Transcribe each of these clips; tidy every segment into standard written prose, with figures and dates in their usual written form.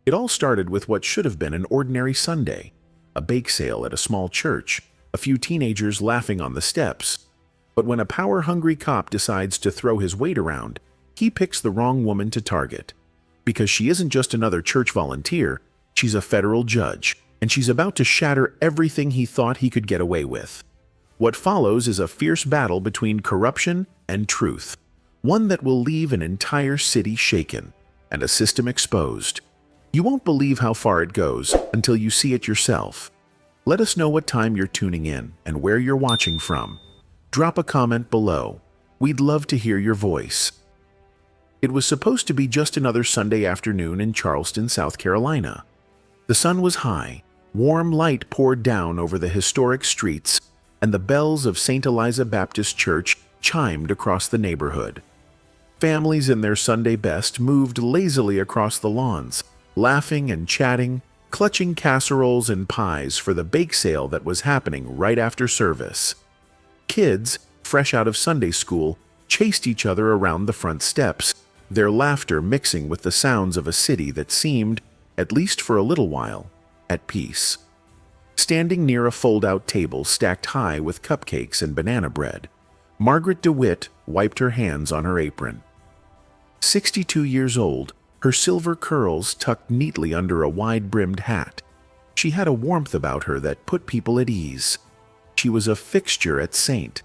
It all started with what should have been an ordinary Sunday, a bake sale at a small church, a few teenagers laughing on the steps. But when a power-hungry cop decides to throw his weight around, he picks the wrong woman to target. Because she isn't just another church volunteer, she's a federal judge, and she's about to shatter everything he thought he could get away with. What follows is a fierce battle between corruption and truth, one that will leave an entire city shaken and a system exposed. You won't believe how far it goes until you see it yourself. Let us know what time you're tuning in and where you're watching from. Drop a comment below. We'd love to hear your voice. It was supposed to be just another Sunday afternoon in Charleston, South Carolina. The sun was high, warm light poured down over the historic streets, and the bells of St. Eliza Baptist Church chimed across the neighborhood. Families in their Sunday best moved lazily across the lawns, laughing and chatting, clutching casseroles and pies for the bake sale that was happening right after service. Kids, fresh out of Sunday school, chased each other around the front steps, their laughter mixing with the sounds of a city that seemed, at least for a little while, at peace. Standing near a fold-out table stacked high with cupcakes and banana bread, Margaret DeWitt wiped her hands on her apron. 62 years old, her silver curls tucked neatly under a wide-brimmed hat. She had a warmth about her that put people at ease. She was a fixture at St.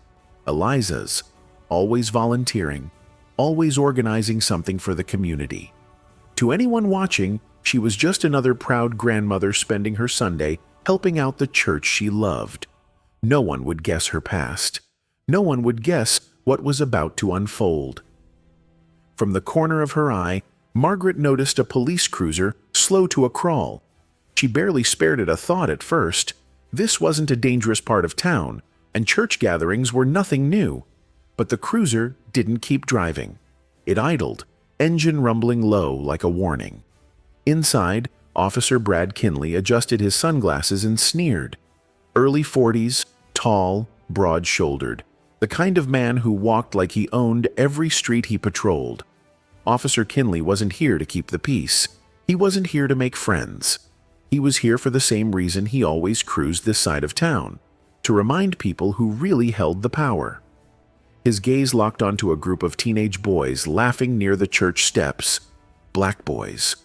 Eliza's, always volunteering, always organizing something for the community. To anyone watching, she was just another proud grandmother spending her Sunday helping out the church she loved. No one would guess her past. No one would guess what was about to unfold. From the corner of her eye, Margaret noticed a police cruiser slow to a crawl. She barely spared it a thought at first. This wasn't a dangerous part of town, and church gatherings were nothing new. But the cruiser didn't keep driving. It idled, engine rumbling low like a warning. Inside, Officer Brad Kinley adjusted his sunglasses and sneered. Early 40s, tall, broad-shouldered, the kind of man who walked like he owned every street he patrolled. Officer Kinley wasn't here to keep the peace. He wasn't here to make friends. He was here for the same reason he always cruised this side of town, to remind people who really held the power. His gaze locked onto a group of teenage boys laughing near the church steps. Black boys.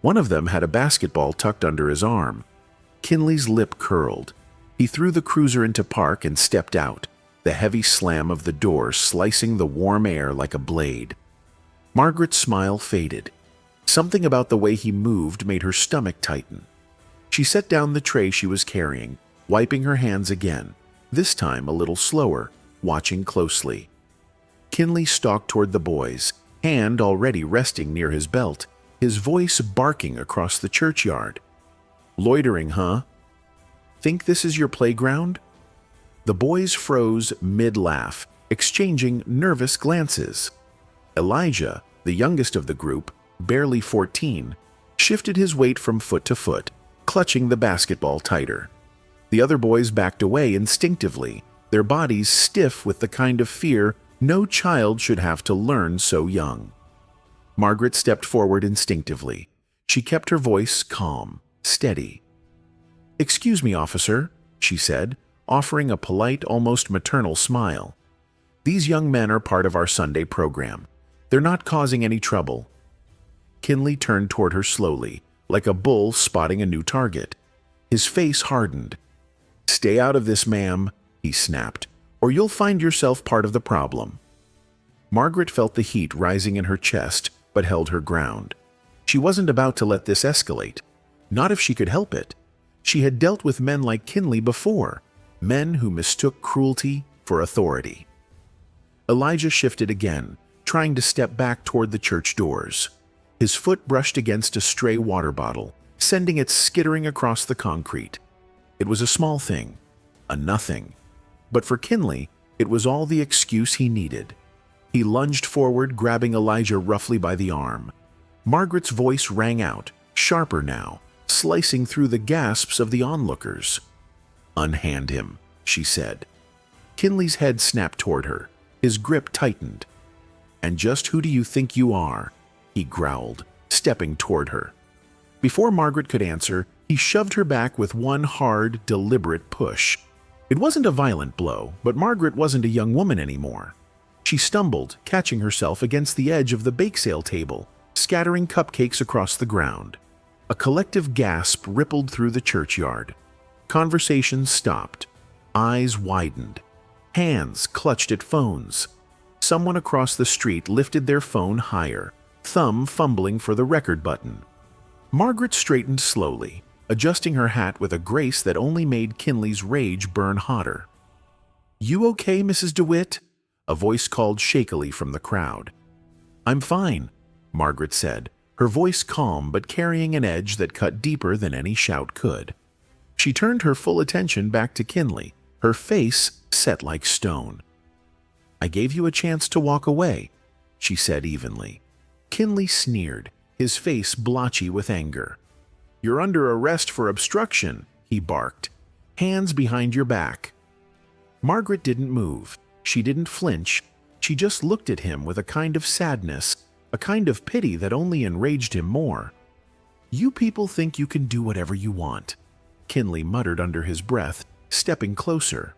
One of them had a basketball tucked under his arm. Kinley's lip curled. He threw the cruiser into park and stepped out, the heavy slam of the door slicing the warm air like a blade. Margaret's smile faded. Something about the way he moved made her stomach tighten. She set down the tray she was carrying, wiping her hands again, this time a little slower, watching closely. Kinley stalked toward the boys, hand already resting near his belt, his voice barking across the churchyard. "Loitering, huh? Think this is your playground?" The boys froze mid-laugh, exchanging nervous glances. Elijah, the youngest of the group, barely 14, shifted his weight from foot to foot, clutching the basketball tighter. The other boys backed away instinctively, their bodies stiff with the kind of fear no child should have to learn so young. Margaret stepped forward instinctively. She kept her voice calm, steady. "Excuse me, officer," she said, offering a polite, almost maternal smile. "These young men are part of our Sunday program. They're not causing any trouble." Kinley turned toward her slowly, like a bull spotting a new target. His face hardened. "Stay out of this, ma'am," he snapped, "or you'll find yourself part of the problem." Margaret felt the heat rising in her chest, but held her ground. She wasn't about to let this escalate. Not if she could help it. She had dealt with men like Kinley before, men who mistook cruelty for authority. Elijah shifted again, trying to step back toward the church doors. His foot brushed against a stray water bottle, sending it skittering across the concrete. It was a small thing, a nothing. But for Kinley, it was all the excuse he needed. He lunged forward, grabbing Elijah roughly by the arm. Margaret's voice rang out, sharper now, slicing through the gasps of the onlookers. "Unhand him," she said. Kinley's head snapped toward her. His grip tightened. "And just who do you think you are?" he growled, stepping toward her. Before Margaret could answer, he shoved her back with one hard, deliberate push. It wasn't a violent blow, but Margaret wasn't a young woman anymore. She stumbled, catching herself against the edge of the bake sale table, scattering cupcakes across the ground. A collective gasp rippled through the churchyard. Conversations stopped. Eyes widened. Hands clutched at phones. Someone across the street lifted their phone higher, thumb fumbling for the record button. Margaret straightened slowly, adjusting her hat with a grace that only made Kinley's rage burn hotter. "You okay, Mrs. DeWitt?" a voice called shakily from the crowd. "I'm fine," Margaret said, her voice calm but carrying an edge that cut deeper than any shout could. She turned her full attention back to Kinley, her face set like stone. "I gave you a chance to walk away," she said evenly. Kinley sneered, his face blotchy with anger. "You're under arrest for obstruction," he barked. "Hands behind your back." Margaret didn't move. She didn't flinch. She just looked at him with a kind of sadness, a kind of pity that only enraged him more. "You people think you can do whatever you want," Kinley muttered under his breath, stepping closer.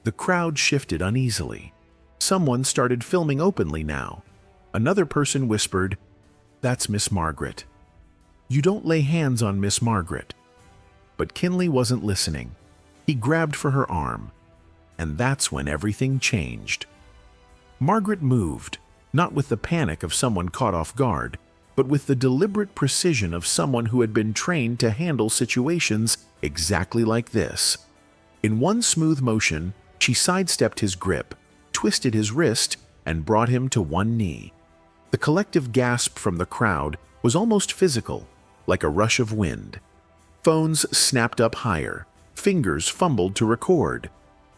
The crowd shifted uneasily. Someone started filming openly now. Another person whispered, "That's Miss Margaret. You don't lay hands on Miss Margaret." But Kinley wasn't listening. He grabbed for her arm. And that's when everything changed. Margaret moved, not with the panic of someone caught off guard, but with the deliberate precision of someone who had been trained to handle situations exactly like this. In one smooth motion, she sidestepped his grip, twisted his wrist, and brought him to one knee. The collective gasp from the crowd was almost physical, like a rush of wind. Phones snapped up higher, fingers fumbled to record.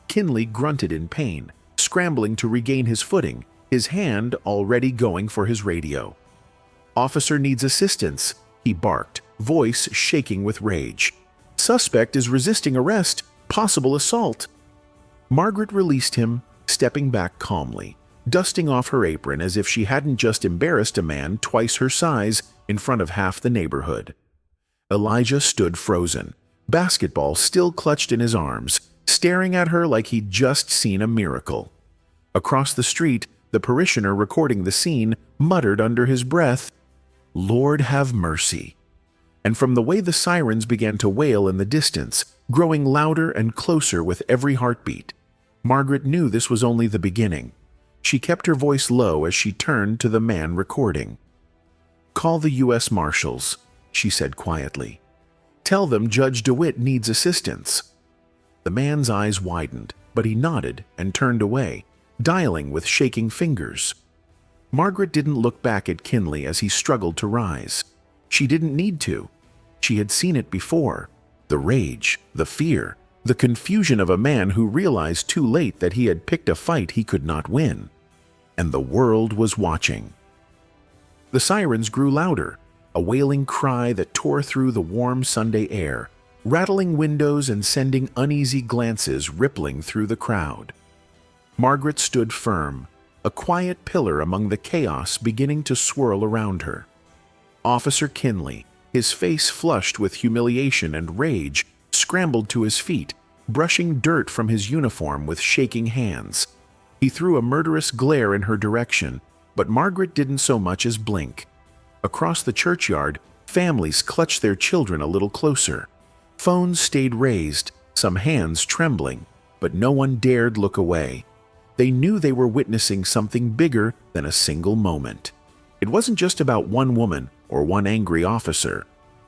Kinley grunted in pain, scrambling to regain his footing, his hand already going for his radio. "Officer needs assistance," he barked, voice shaking with rage. "Suspect is resisting arrest, possible assault." Margaret released him, stepping back calmly, dusting off her apron as if she hadn't just embarrassed a man twice her size in front of half the neighborhood. Elijah stood frozen, basketball still clutched in his arms, staring at her like he'd just seen a miracle. Across the street, the parishioner recording the scene muttered under his breath, "Lord have mercy." And from the way the sirens began to wail in the distance, growing louder and closer with every heartbeat, Margaret knew this was only the beginning. She kept her voice low as she turned to the man recording. "Call the U.S. Marshals," she said quietly. "Tell them Judge DeWitt needs assistance." The man's eyes widened, but he nodded and turned away, dialing with shaking fingers. Margaret didn't look back at Kinley as he struggled to rise. She didn't need to. She had seen it before. The rage, the fear, the confusion of a man who realized too late that he had picked a fight he could not win. And the world was watching. The sirens grew louder, a wailing cry that tore through the warm Sunday air, rattling windows and sending uneasy glances rippling through the crowd. Margaret stood firm, a quiet pillar among the chaos beginning to swirl around her. Officer Kinley, his face flushed with humiliation and rage, scrambled to his feet, brushing dirt from his uniform with shaking hands. He threw a murderous glare in her direction, but Margaret didn't so much as blink. Across the churchyard, families clutched their children a little closer. Phones stayed raised, some hands trembling, but no one dared look away. They knew they were witnessing something bigger than a single moment. It wasn't just about one woman or one angry officer.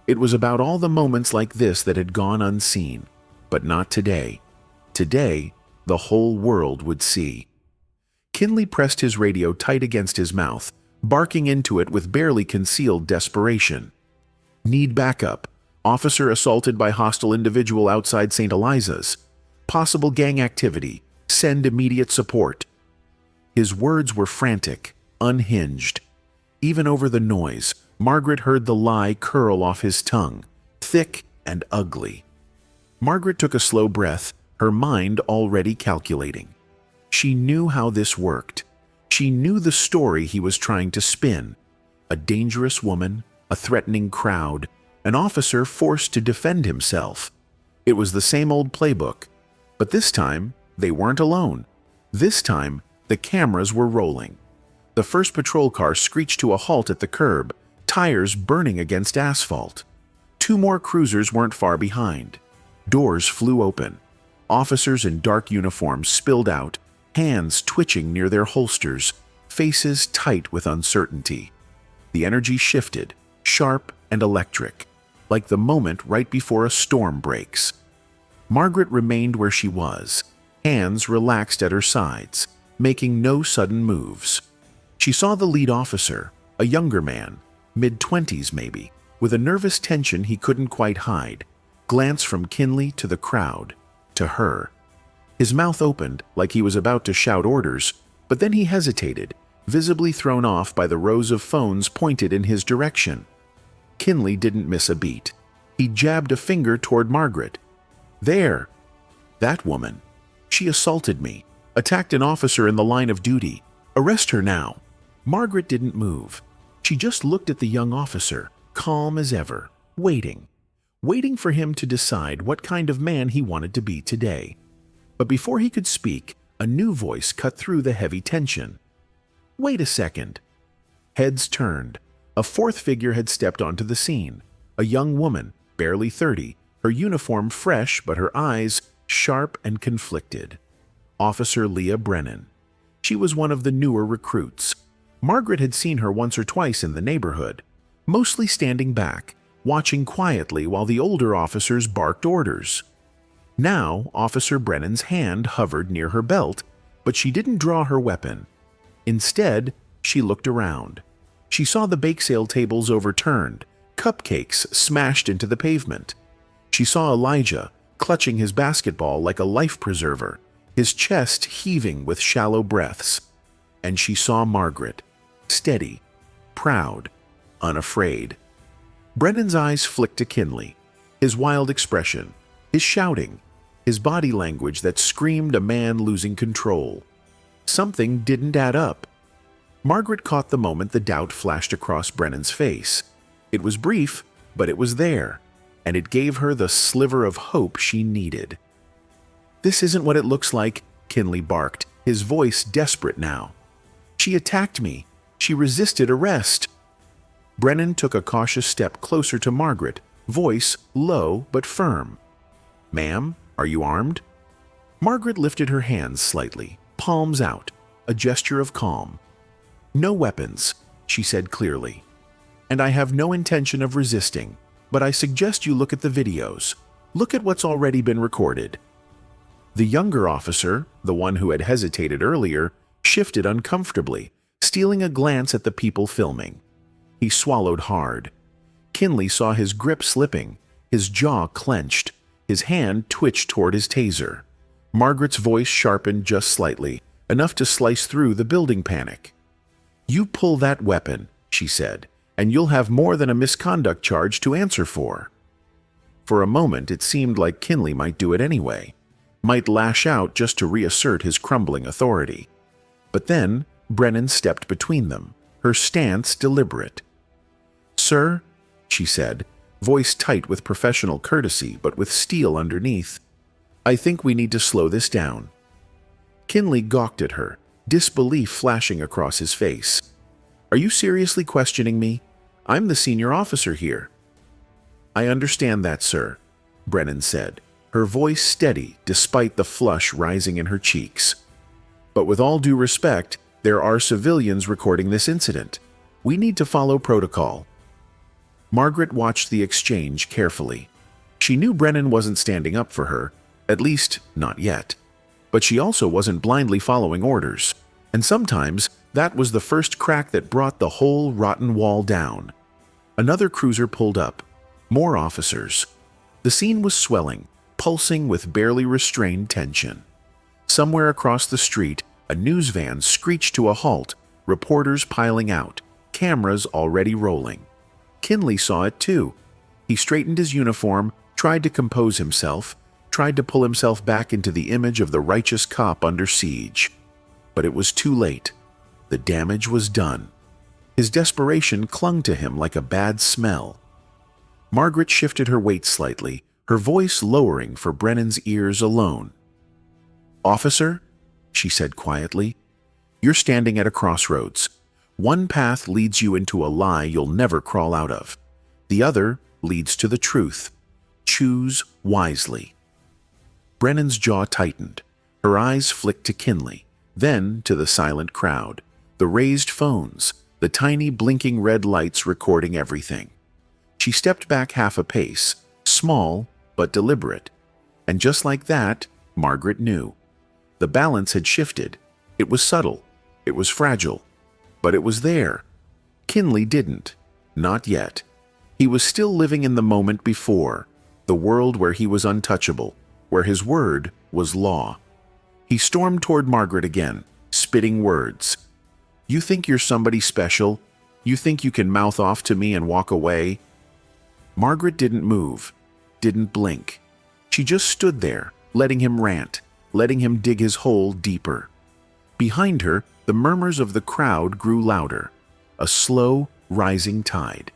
It was about all the moments like this that had gone unseen. But not today. Today, the whole world would see. Kinley pressed his radio tight against his mouth, barking into it with barely concealed desperation. "Need backup. Officer assaulted by hostile individual outside St. Eliza's. Possible gang activity. Send immediate support." His words were frantic, unhinged. Even over the noise, Margaret heard the lie curl off his tongue, thick and ugly. Margaret took a slow breath, her mind already calculating. She knew how this worked. She knew the story he was trying to spin. A dangerous woman, a threatening crowd, an officer forced to defend himself. It was the same old playbook, but this time they weren't alone. This time the cameras were rolling. The first patrol car screeched to a halt at the curb, tires burning against asphalt. Two more cruisers weren't far behind. Doors flew open. Officers in dark uniforms spilled out, hands twitching near their holsters, faces tight with uncertainty. The energy shifted, sharp and electric, like the moment right before a storm breaks. Margaret remained where she was, hands relaxed at her sides, making no sudden moves. She saw the lead officer, a younger man, mid-20s maybe, with a nervous tension he couldn't quite hide, glance from Kinley to the crowd, to her. His mouth opened like he was about to shout orders, but then he hesitated, visibly thrown off by the rows of phones pointed in his direction. Kinley didn't miss a beat. He jabbed a finger toward Margaret. There! That woman. She assaulted me, attacked an officer in the line of duty. Arrest her now. Margaret didn't move. She just looked at the young officer, calm as ever, waiting for him to decide what kind of man he wanted to be today. But before he could speak, a new voice cut through the heavy tension. Wait a second. Heads turned. A fourth figure had stepped onto the scene. A young woman, barely 30, her uniform fresh but her eyes sharp and conflicted. Officer Leah Brennan. She was one of the newer recruits. Margaret had seen her once or twice in the neighborhood, mostly standing back, watching quietly while the older officers barked orders. Now, Officer Brennan's hand hovered near her belt, but she didn't draw her weapon. Instead, she looked around. She saw the bake sale tables overturned, cupcakes smashed into the pavement. She saw Elijah clutching his basketball like a life preserver, his chest heaving with shallow breaths. And she saw Margaret, steady, proud, unafraid. Brennan's eyes flicked to Kinley, his wild expression, his shouting, his body language that screamed a man losing control. Something didn't add up. Margaret caught the moment the doubt flashed across Brennan's face. It was brief, but it was there, and it gave her the sliver of hope she needed. This isn't what it looks like, Kinley barked, his voice desperate now. She attacked me. She resisted arrest. Brennan took a cautious step closer to Margaret, voice low but firm. Ma'am, are you armed? Margaret lifted her hands slightly, palms out, a gesture of calm. No weapons, she said clearly. And I have no intention of resisting, but I suggest you look at the videos. Look at what's already been recorded. The younger officer, the one who had hesitated earlier, shifted uncomfortably, stealing a glance at the people filming. He swallowed hard. Kinley saw his grip slipping, his jaw clenched, his hand twitched toward his taser. Margaret's voice sharpened just slightly, enough to slice through the building panic. You pull that weapon, she said, and you'll have more than a misconduct charge to answer for. For a moment it seemed like Kinley might do it anyway, might lash out just to reassert his crumbling authority. But then Brennan stepped between them, her stance deliberate. Sir, she said, voice tight with professional courtesy but with steel underneath, I think we need to slow this down. Kinley gawked at her, disbelief flashing across his face. Are you seriously questioning me? I'm the senior officer here. I understand that, sir, Brennan said, her voice steady despite the flush rising in her cheeks. But with all due respect, there are civilians recording this incident. We need to follow protocol. Margaret watched the exchange carefully. She knew Brennan wasn't standing up for her, at least not yet. But she also wasn't blindly following orders, and sometimes that was the first crack that brought the whole rotten wall down. Another cruiser pulled up. More officers. The scene was swelling, pulsing with barely restrained tension. Somewhere across the street, a news van screeched to a halt, reporters piling out, cameras already rolling. Kinley saw it too. He straightened his uniform, tried to compose himself, tried to pull himself back into the image of the righteous cop under siege. But it was too late. The damage was done. His desperation clung to him like a bad smell. Margaret shifted her weight slightly, her voice lowering for Brennan's ears alone. "Officer," she said quietly, "you're standing at a crossroads. One path leads you into a lie you'll never crawl out of. The other leads to the truth. Choose wisely." Brennan's jaw tightened. Her eyes flicked to Kinley, then to the silent crowd, the raised phones, the tiny blinking red lights recording everything. She stepped back half a pace, small but deliberate. And just like that, Margaret knew. The balance had shifted. It was subtle. It was fragile. But it was there. Kinley didn't. Not yet. He was still living in the moment before, the world where he was untouchable, where his word was law. He stormed toward Margaret again, spitting words. "You think you're somebody special? You think you can mouth off to me and walk away?" Margaret didn't move, didn't blink. She just stood there, letting him rant, letting him dig his hole deeper. Behind her, the murmurs of the crowd grew louder, a slow, rising tide.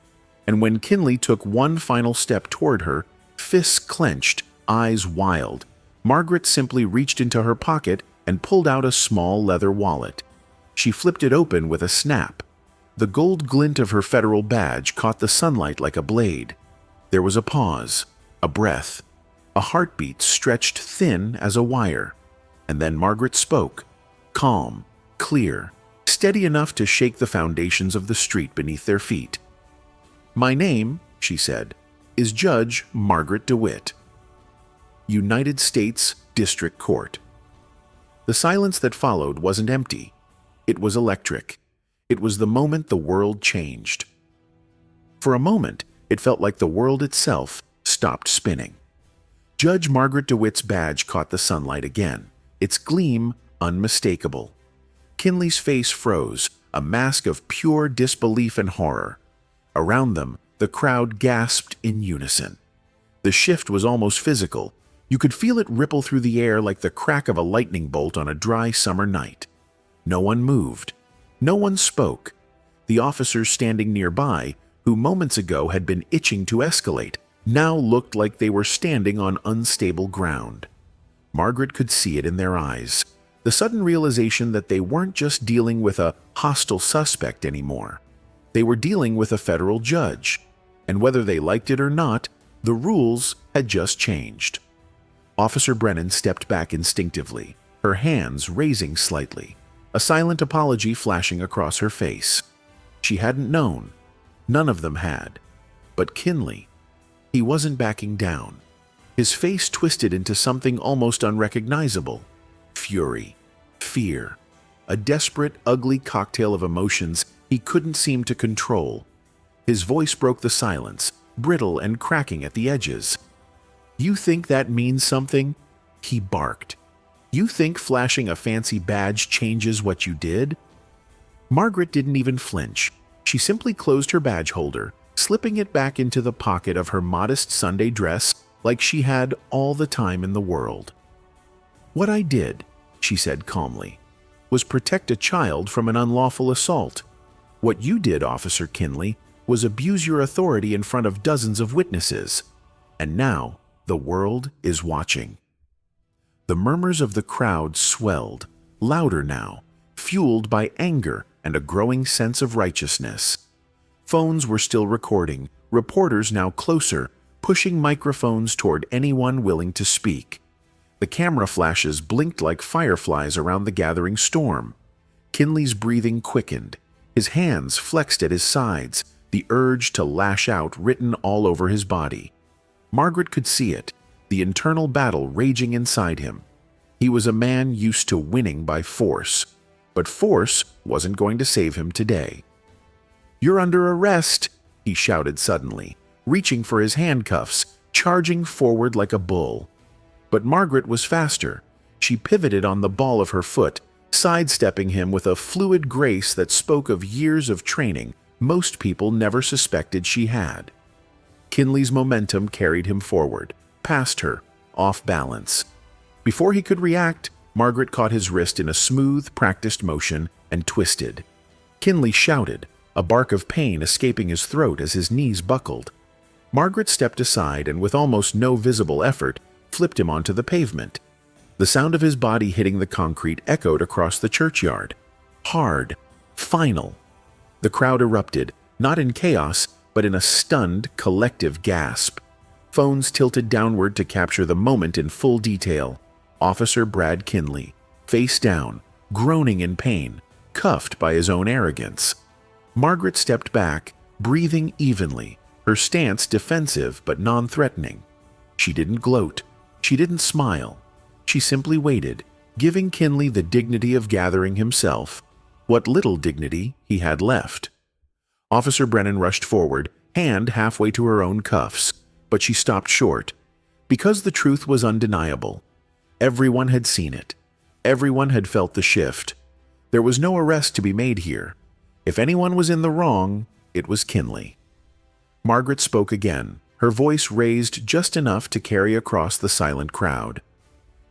And when Kinley took one final step toward her, fists clenched, eyes wild, Margaret simply reached into her pocket and pulled out a small leather wallet. She flipped it open with a snap. The gold glint of her federal badge caught the sunlight like a blade. There was a pause, a breath, a heartbeat stretched thin as a wire. And then Margaret spoke, calm, clear, steady enough to shake the foundations of the street beneath their feet. "My name," she said, "is Judge Margaret DeWitt. United States District Court." The silence that followed wasn't empty. It was electric. It was the moment the world changed. For a moment, it felt like the world itself stopped spinning. Judge Margaret DeWitt's badge caught the sunlight again, its gleam unmistakable. Kinley's face froze, a mask of pure disbelief and horror. Around them, the crowd gasped in unison. The shift was almost physical. You could feel it ripple through the air like the crack of a lightning bolt on a dry summer night. No one moved. No one spoke. The officers standing nearby, who moments ago had been itching to escalate, now looked like they were standing on unstable ground. Margaret could see it in their eyes, the sudden realization that they weren't just dealing with a hostile suspect anymore. They were dealing with a federal judge, and whether they liked it or not, the rules had just changed. Officer Brennan stepped back instinctively, her hands raising slightly, a silent apology flashing across her face. She hadn't known. None of them had. But Kinley, he wasn't backing down. His face twisted into something almost unrecognizable. Fury, fear, a desperate, ugly cocktail of emotions he couldn't seem to control. His voice broke the silence, brittle and cracking at the edges. "You think that means something?" he barked. "You think flashing a fancy badge changes what you did?" Margaret didn't even flinch. She simply closed her badge holder, slipping it back into the pocket of her modest Sunday dress like she had all the time in the world. "What I did," she said calmly, "was protect a child from an unlawful assault. What you did, Officer Kinley, was abuse your authority in front of dozens of witnesses. And now the world is watching." The murmurs of the crowd swelled, louder now, fueled by anger and a growing sense of righteousness. Phones were still recording, reporters now closer, pushing microphones toward anyone willing to speak. The camera flashes blinked like fireflies around the gathering storm. Kinley's breathing quickened. His hands flexed at his sides, the urge to lash out written all over his body. Margaret could see it, the internal battle raging inside him. He was a man used to winning by force, but force wasn't going to save him today. "You're under arrest," he shouted suddenly, reaching for his handcuffs, charging forward like a bull. But Margaret was faster. She pivoted on the ball of her foot, sidestepping him with a fluid grace that spoke of years of training most people never suspected she had. Kinley's momentum carried him forward, past her, off balance. Before he could react, Margaret caught his wrist in a smooth, practiced motion and twisted. Kinley shouted, a bark of pain escaping his throat as his knees buckled. Margaret stepped aside and with almost no visible effort, flipped him onto the pavement. The sound of his body hitting the concrete echoed across the churchyard. Hard. Final. The crowd erupted, not in chaos, but in a stunned, collective gasp. Phones tilted downward to capture the moment in full detail. Officer Brad Kinley, face down, groaning in pain, cuffed by his own arrogance. Margaret stepped back, breathing evenly, her stance defensive but non-threatening. She didn't gloat. She didn't smile. She simply waited, giving Kinley the dignity of gathering himself, what little dignity he had left. Officer Brennan rushed forward, hand halfway to her own cuffs, but she stopped short, because the truth was undeniable. Everyone had seen it. Everyone had felt the shift. There was no arrest to be made here. If anyone was in the wrong, it was Kinley. Margaret spoke again, her voice raised just enough to carry across the silent crowd.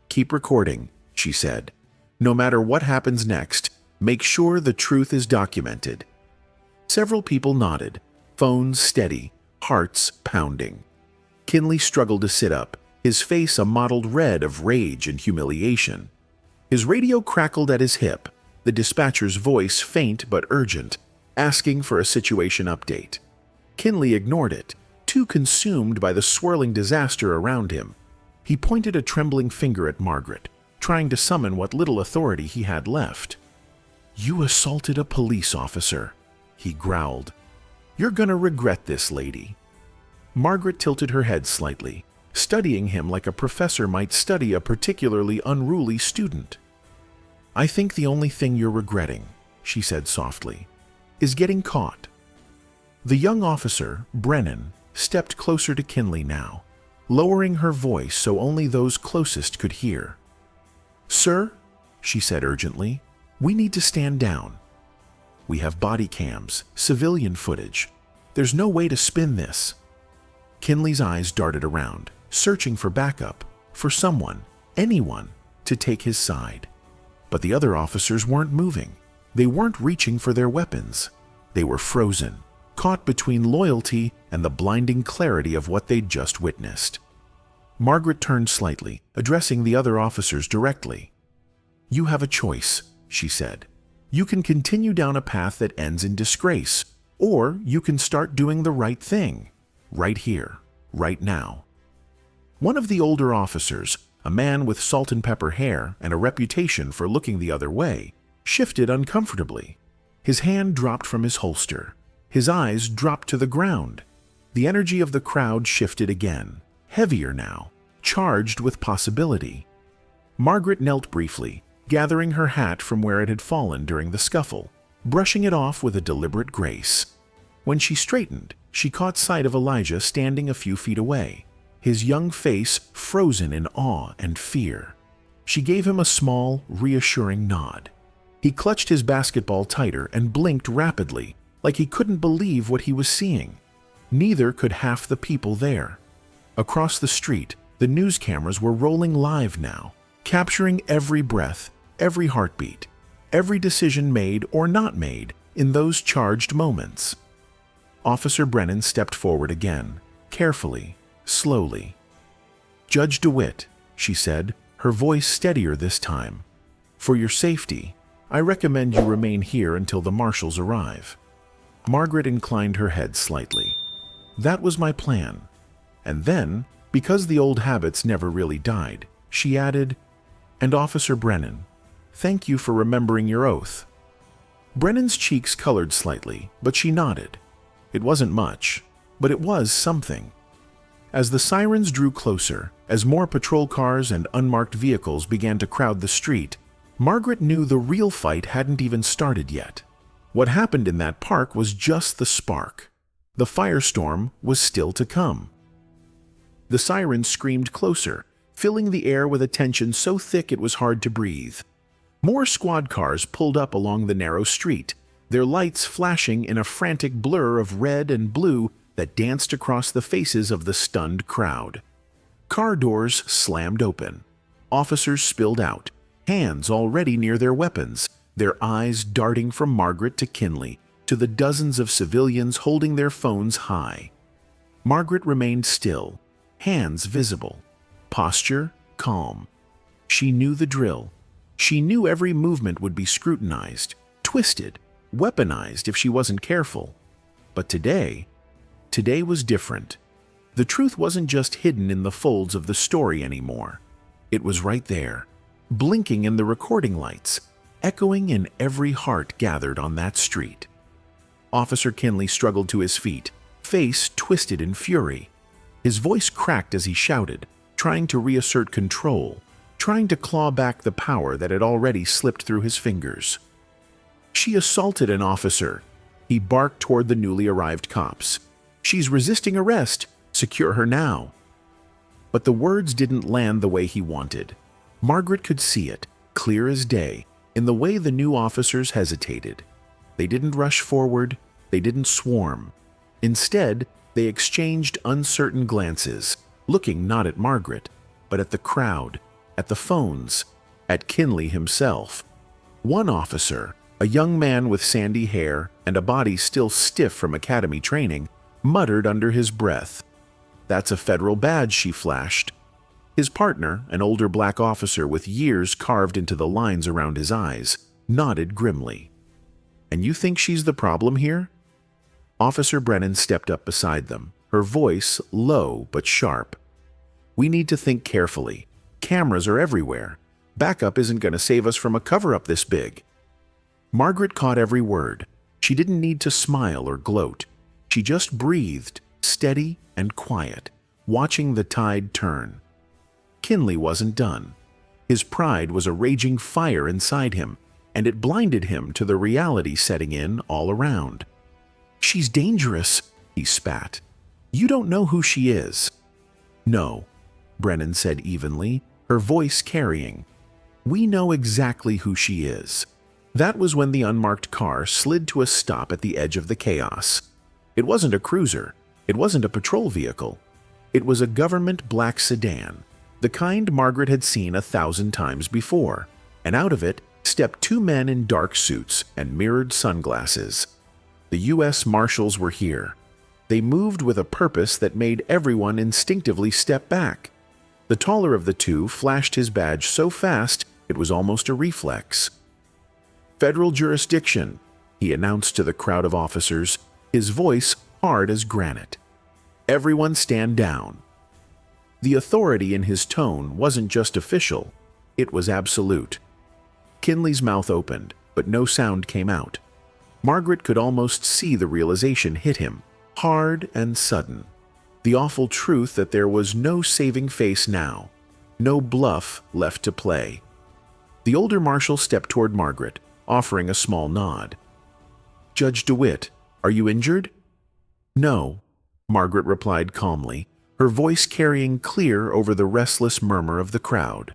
"Keep recording," she said. "No matter what happens next, make sure the truth is documented." Several people nodded, phones steady, hearts pounding. Kinley struggled to sit up, his face a mottled red of rage and humiliation. His radio crackled at his hip, the dispatcher's voice faint but urgent, asking for a situation update. Kinley ignored it, too consumed by the swirling disaster around him. He pointed a trembling finger at Margaret, trying to summon what little authority he had left. "You assaulted a police officer," he growled. "You're gonna regret this, lady." Margaret tilted her head slightly, studying him like a professor might study a particularly unruly student. "I think the only thing you're regretting," she said softly, "is getting caught." The young officer, Brennan, stepped closer to Kinley now, lowering her voice so only those closest could hear. "Sir," she said urgently, "we need to stand down. We have body cams, civilian footage. There's no way to spin this." Kinley's eyes darted around, searching for backup, for someone, anyone, to take his side. But the other officers weren't moving. They weren't reaching for their weapons. They were frozen, caught between loyalty and the blinding clarity of what they'd just witnessed. Margaret turned slightly, addressing the other officers directly. "You have a choice," she said. "You can continue down a path that ends in disgrace, or you can start doing the right thing, right here, right now." One of the older officers, a man with salt and pepper hair and a reputation for looking the other way, shifted uncomfortably. His hand dropped from his holster. His eyes dropped to the ground. The energy of the crowd shifted again, heavier now, charged with possibility. Margaret knelt briefly, gathering her hat from where it had fallen during the scuffle, brushing it off with a deliberate grace. When she straightened, she caught sight of Elijah standing a few feet away, his young face frozen in awe and fear. She gave him a small, reassuring nod. He clutched his basketball tighter and blinked rapidly, like he couldn't believe what he was seeing. Neither could half the people there. Across the street, the news cameras were rolling live now, capturing every breath, every heartbeat, every decision made or not made in those charged moments. Officer Brennan stepped forward again, carefully, slowly. "Judge DeWitt," she said, her voice steadier this time. "For your safety, I recommend you remain here until the marshals arrive." Margaret inclined her head slightly. "That was my plan." And then, because the old habits never really died, she added, "And Officer Brennan, thank you for remembering your oath." Brennan's cheeks colored slightly, but she nodded. It wasn't much, but it was something. As the sirens drew closer, as more patrol cars and unmarked vehicles began to crowd the street, Margaret knew the real fight hadn't even started yet. What happened in that park was just the spark. The firestorm was still to come. The sirens screamed closer, filling the air with a tension so thick it was hard to breathe. More squad cars pulled up along the narrow street, their lights flashing in a frantic blur of red and blue that danced across the faces of the stunned crowd. Car doors slammed open. Officers spilled out, hands already near their weapons, their eyes darting from Margaret to Kinley, to the dozens of civilians holding their phones high. Margaret remained still, hands visible, posture calm. She knew the drill. She knew every movement would be scrutinized, twisted, weaponized if she wasn't careful. But today was different. The truth wasn't just hidden in the folds of the story anymore. It was right there, blinking in the recording lights, echoing in every heart gathered on that street. Officer Kinley struggled to his feet, face twisted in fury. His voice cracked as he shouted, trying to reassert control, trying to claw back the power that had already slipped through his fingers. "She assaulted an officer," he barked toward the newly arrived cops. "She's resisting arrest. Secure her now." But the words didn't land the way he wanted. Margaret could see it, clear as day, in the way the new officers hesitated. They didn't rush forward, they didn't swarm. Instead, they exchanged uncertain glances, looking not at Margaret, but at the crowd, at the phones, at Kinley himself. One officer, a young man with sandy hair and a body still stiff from academy training, muttered under his breath, "That's a federal badge," she flashed. His partner, an older black officer with years carved into the lines around his eyes, nodded grimly. "And you think she's the problem here?" Officer Brennan stepped up beside them, her voice low but sharp. "We need to think carefully. Cameras are everywhere. Backup isn't going to save us from a cover-up this big." Margaret caught every word. She didn't need to smile or gloat. She just breathed, steady and quiet, watching the tide turn. Kinley wasn't done. His pride was a raging fire inside him, and it blinded him to the reality setting in all around. "She's dangerous," he spat. "You don't know who she is." "No," Brennan said evenly, her voice carrying. "We know exactly who she is." That was when the unmarked car slid to a stop at the edge of the chaos. It wasn't a cruiser. It wasn't a patrol vehicle. It was a government black sedan, the kind Margaret had seen 1,000 times before, and out of it stepped two men in dark suits and mirrored sunglasses. The U.S. Marshals were here. They moved with a purpose that made everyone instinctively step back. The taller of the two flashed his badge so fast it was almost a reflex. "Federal jurisdiction," he announced to the crowd of officers, his voice hard as granite. "Everyone stand down." The authority in his tone wasn't just official, it was absolute. Kinley's mouth opened, but no sound came out. Margaret could almost see the realization hit him, hard and sudden. The awful truth that there was no saving face now, no bluff left to play. The older marshal stepped toward Margaret, offering a small nod. "Judge DeWitt, are you injured?" "No," Margaret replied calmly, her voice carrying clear over the restless murmur of the crowd.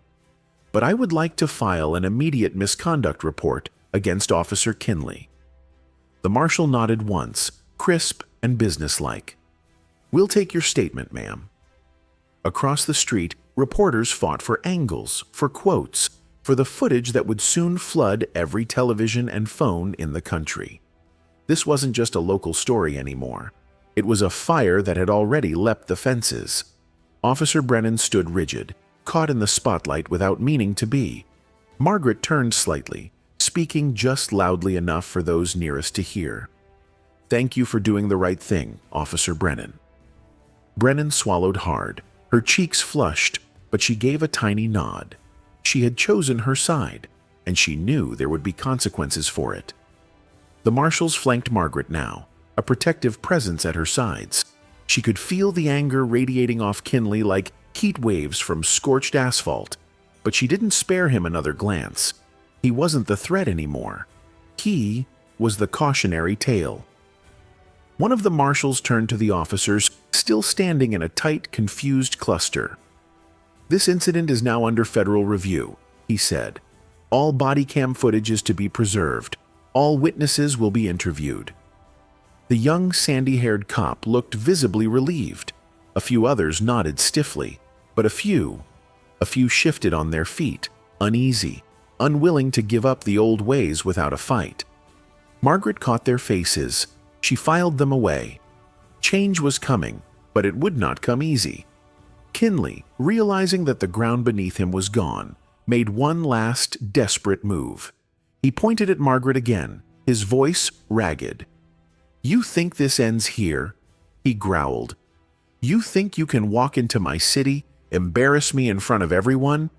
"But I would like to file an immediate misconduct report against Officer Kinley." The marshal nodded once, crisp and businesslike. "We'll take your statement, ma'am." Across the street, reporters fought for angles, for quotes, for the footage that would soon flood every television and phone in the country. This wasn't just a local story anymore. It was a fire that had already leapt the fences. Officer Brennan stood rigid, caught in the spotlight without meaning to be. Margaret turned slightly, speaking just loudly enough for those nearest to hear. "Thank you for doing the right thing, Officer Brennan." Brennan swallowed hard, her cheeks flushed, but she gave a tiny nod. She had chosen her side, and she knew there would be consequences for it. The marshals flanked Margaret now, a protective presence at her sides. She could feel the anger radiating off Kinley like heat waves from scorched asphalt, but she didn't spare him another glance. He wasn't the threat anymore. He was the cautionary tale. One of the marshals turned to the officers, still standing in a tight, confused cluster. "This incident is now under federal review," he said. "All body cam footage is to be preserved. All witnesses will be interviewed." The young, sandy-haired cop looked visibly relieved. A few others nodded stiffly, but a few shifted on their feet, uneasy, unwilling to give up the old ways without a fight. Margaret caught their faces. She filed them away. Change was coming, But it would not come easy. Kinley, realizing that the ground beneath him was gone, made one last desperate move. He pointed at Margaret again, his voice ragged. "You think this ends here?" he growled. "You think you can walk into my city, embarrass me in front of everyone?"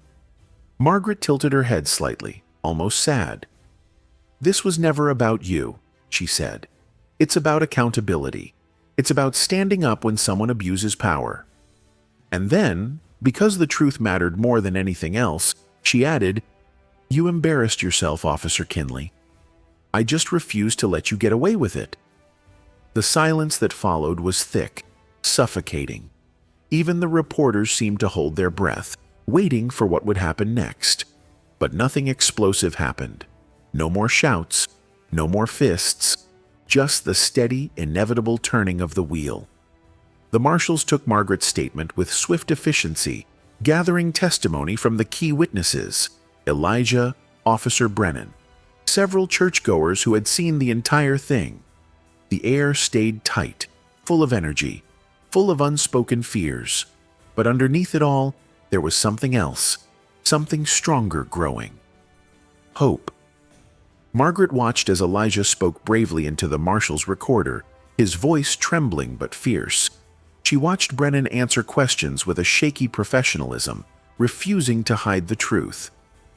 Margaret tilted her head slightly, almost sad. "This was never about you," she said. "It's about accountability. It's about standing up when someone abuses power." And then, because the truth mattered more than anything else, she added, "You embarrassed yourself, Officer Kinley. I just refused to let you get away with it." The silence that followed was thick, suffocating. Even the reporters seemed to hold their breath, waiting for what would happen next. But nothing explosive happened. No more shouts, no more fists, just the steady, inevitable turning of the wheel. The marshals took Margaret's statement with swift efficiency, gathering testimony from the key witnesses, Elijah, Officer Brennan, several churchgoers who had seen the entire thing. The air stayed tight, full of energy, full of unspoken fears. But underneath it all, there was something else, something stronger growing. Hope. Margaret watched as Elijah spoke bravely into the marshal's recorder, his voice trembling but fierce. She watched Brennan answer questions with a shaky professionalism, refusing to hide the truth.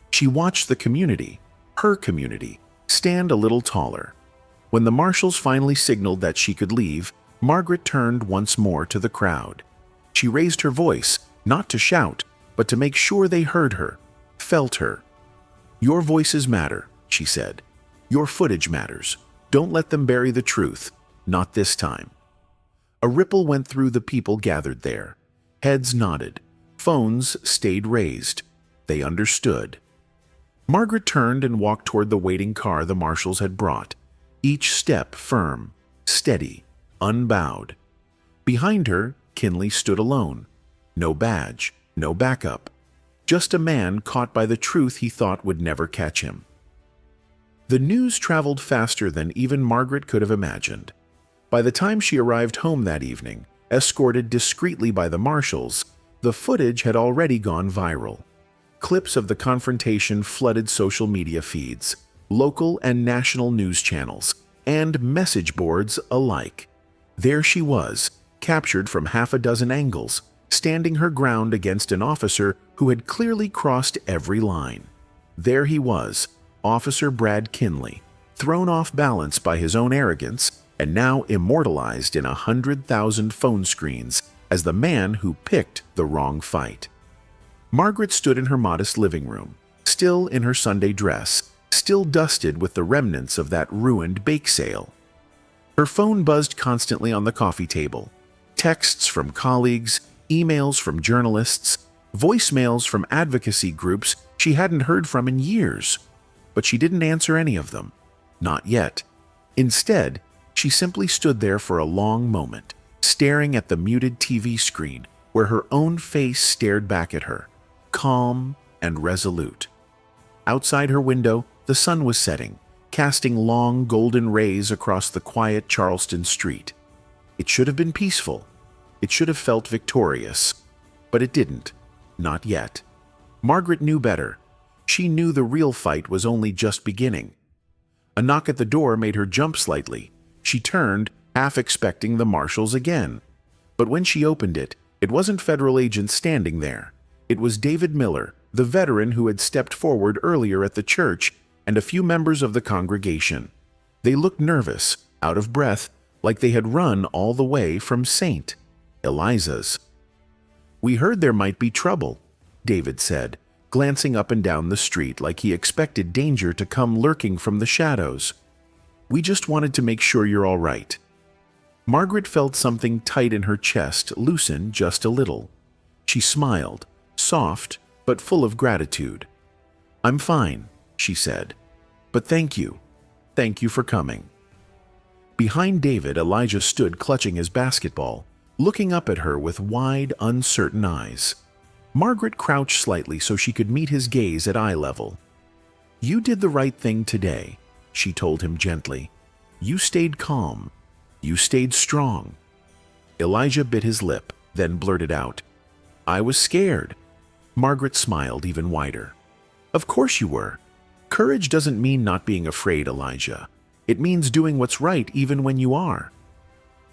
She watched the community, her community, stand a little taller. When the marshals finally signaled that she could leave, Margaret turned once more to the crowd. She raised her voice, not to shout, but to make sure they heard her, felt her. "Your voices matter," she said. "Your footage matters. Don't let them bury the truth. Not this time." A ripple went through the people gathered there. Heads nodded. Phones stayed raised. They understood. Margaret turned and walked toward the waiting car the marshals had brought, each step firm, steady, unbowed. Behind her, Kinley stood alone. No badge, no backup. Just a man caught by the truth he thought would never catch him. The news traveled faster than even Margaret could have imagined. By the time she arrived home that evening, escorted discreetly by the marshals, the footage had already gone viral. Clips of the confrontation flooded social media feeds, local and national news channels, and message boards alike. There she was, captured from half a dozen angles, standing her ground against an officer who had clearly crossed every line. There he was, Officer Brad Kinley, thrown off balance by his own arrogance, and now immortalized in 100,000 phone screens as the man who picked the wrong fight. Margaret stood in her modest living room, still in her Sunday dress, still dusted with the remnants of that ruined bake sale. Her phone buzzed constantly on the coffee table. Texts from colleagues, emails from journalists, voicemails from advocacy groups she hadn't heard from in years. But she didn't answer any of them. Not yet. Instead, she simply stood there for a long moment, staring at the muted TV screen where her own face stared back at her, calm and resolute. Outside her window, the sun was setting, casting long golden rays across the quiet Charleston street. It should have been peaceful. It should have felt victorious. But it didn't. Not yet. Margaret knew better. She knew the real fight was only just beginning. A knock at the door made her jump slightly. She turned, half expecting the marshals again. But when she opened it, it wasn't federal agents standing there. It was David Miller, the veteran who had stepped forward earlier at the church, and a few members of the congregation. They looked nervous, out of breath, like they had run all the way from St. Eliza's. "We heard there might be trouble," David said, glancing up and down the street like he expected danger to come lurking from the shadows. "We just wanted to make sure you're all right." Margaret felt something tight in her chest loosen just a little. She smiled, soft but full of gratitude. "I'm fine," she said. "But thank you. Thank you for coming." Behind David, Elijah stood clutching his basketball, looking up at her with wide, uncertain eyes. Margaret crouched slightly so she could meet his gaze at eye level. "You did the right thing today," she told him gently. "You stayed calm. You stayed strong." Elijah bit his lip, then blurted out, "I was scared." Margaret smiled even wider. "Of course you were. Courage doesn't mean not being afraid, Elijah. It means doing what's right even when you are."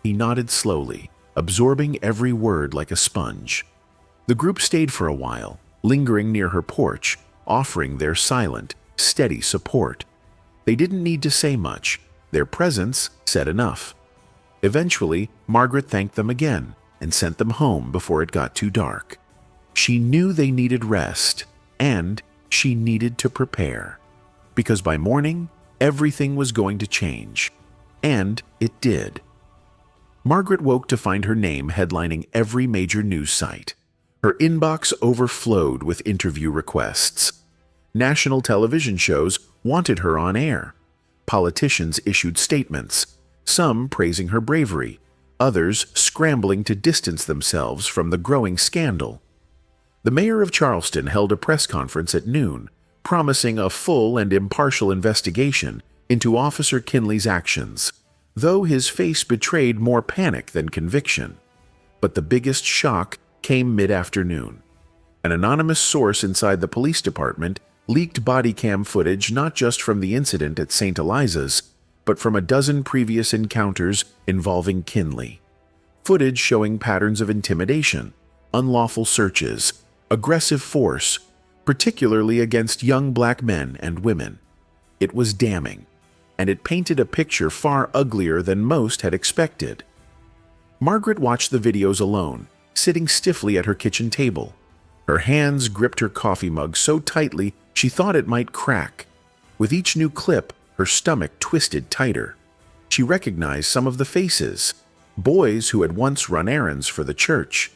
He nodded slowly, absorbing every word like a sponge. The group stayed for a while, lingering near her porch, offering their silent, steady support. They didn't need to say much. Their presence said enough. Eventually, Margaret thanked them again and sent them home before it got too dark. She knew they needed rest, and she needed to prepare. Because by morning, everything was going to change. And it did. Margaret woke to find her name headlining every major news site. Her inbox overflowed with interview requests. National television shows wanted her on air. Politicians issued statements, some praising her bravery, others scrambling to distance themselves from the growing scandal. The mayor of Charleston held a press conference at noon, promising a full and impartial investigation into Officer Kinley's actions, though his face betrayed more panic than conviction. But the biggest shock came mid-afternoon. An anonymous source inside the police department leaked body cam footage not just from the incident at St. Eliza's, but from a dozen previous encounters involving Kinley. Footage showing patterns of intimidation, unlawful searches, aggressive force, particularly against young black men and women. It was damning, and it painted a picture far uglier than most had expected. Margaret watched the videos alone, sitting stiffly at her kitchen table. Her hands gripped her coffee mug so tightly she thought it might crack. With each new clip, her stomach twisted tighter. She recognized some of the faces: boys who had once run errands for the church,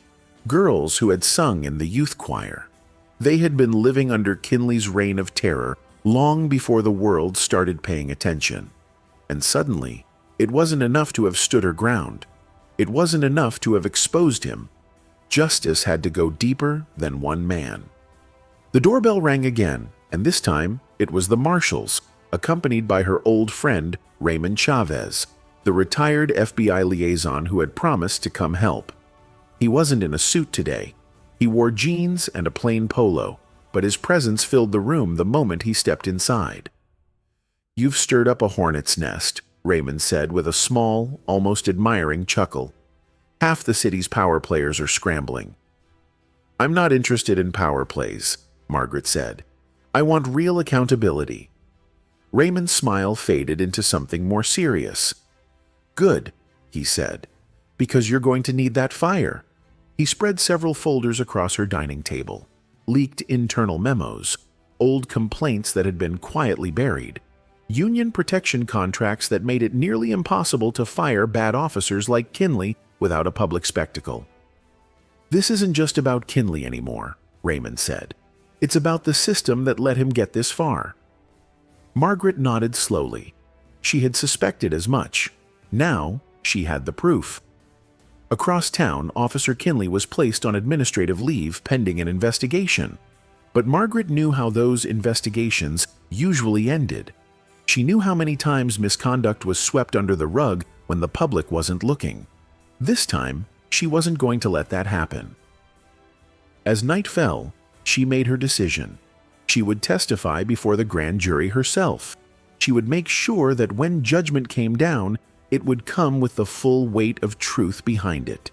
girls who had sung in the youth choir. They had been living under Kinley's reign of terror long before the world started paying attention. And suddenly, it wasn't enough to have stood her ground. It wasn't enough to have exposed him. Justice had to go deeper than one man. The doorbell rang again, and this time it was the marshals, accompanied by her old friend Raymond Chavez, the retired FBI liaison who had promised to come help. He wasn't in a suit today. He wore jeans and a plain polo, but his presence filled the room the moment he stepped inside. "You've stirred up a hornet's nest," Raymond said with a small, almost admiring chuckle. "Half the city's power players are scrambling." "I'm not interested in power plays," Margaret said. "I want real accountability." Raymond's smile faded into something more serious. "Good," he said, "because you're going to need that fire." He spread several folders across her dining table, leaked internal memos, old complaints that had been quietly buried, union protection contracts that made it nearly impossible to fire bad officers like Kinley without a public spectacle. "This isn't just about Kinley anymore," Raymond said. "It's about the system that let him get this far." Margaret nodded slowly. She had suspected as much. Now she had the proof. Across town, Officer Kinley was placed on administrative leave pending an investigation. But Margaret knew how those investigations usually ended. She knew how many times misconduct was swept under the rug when the public wasn't looking. This time, she wasn't going to let that happen. As night fell, she made her decision. She would testify before the grand jury herself. She would make sure that when judgment came down, it would come with the full weight of truth behind it.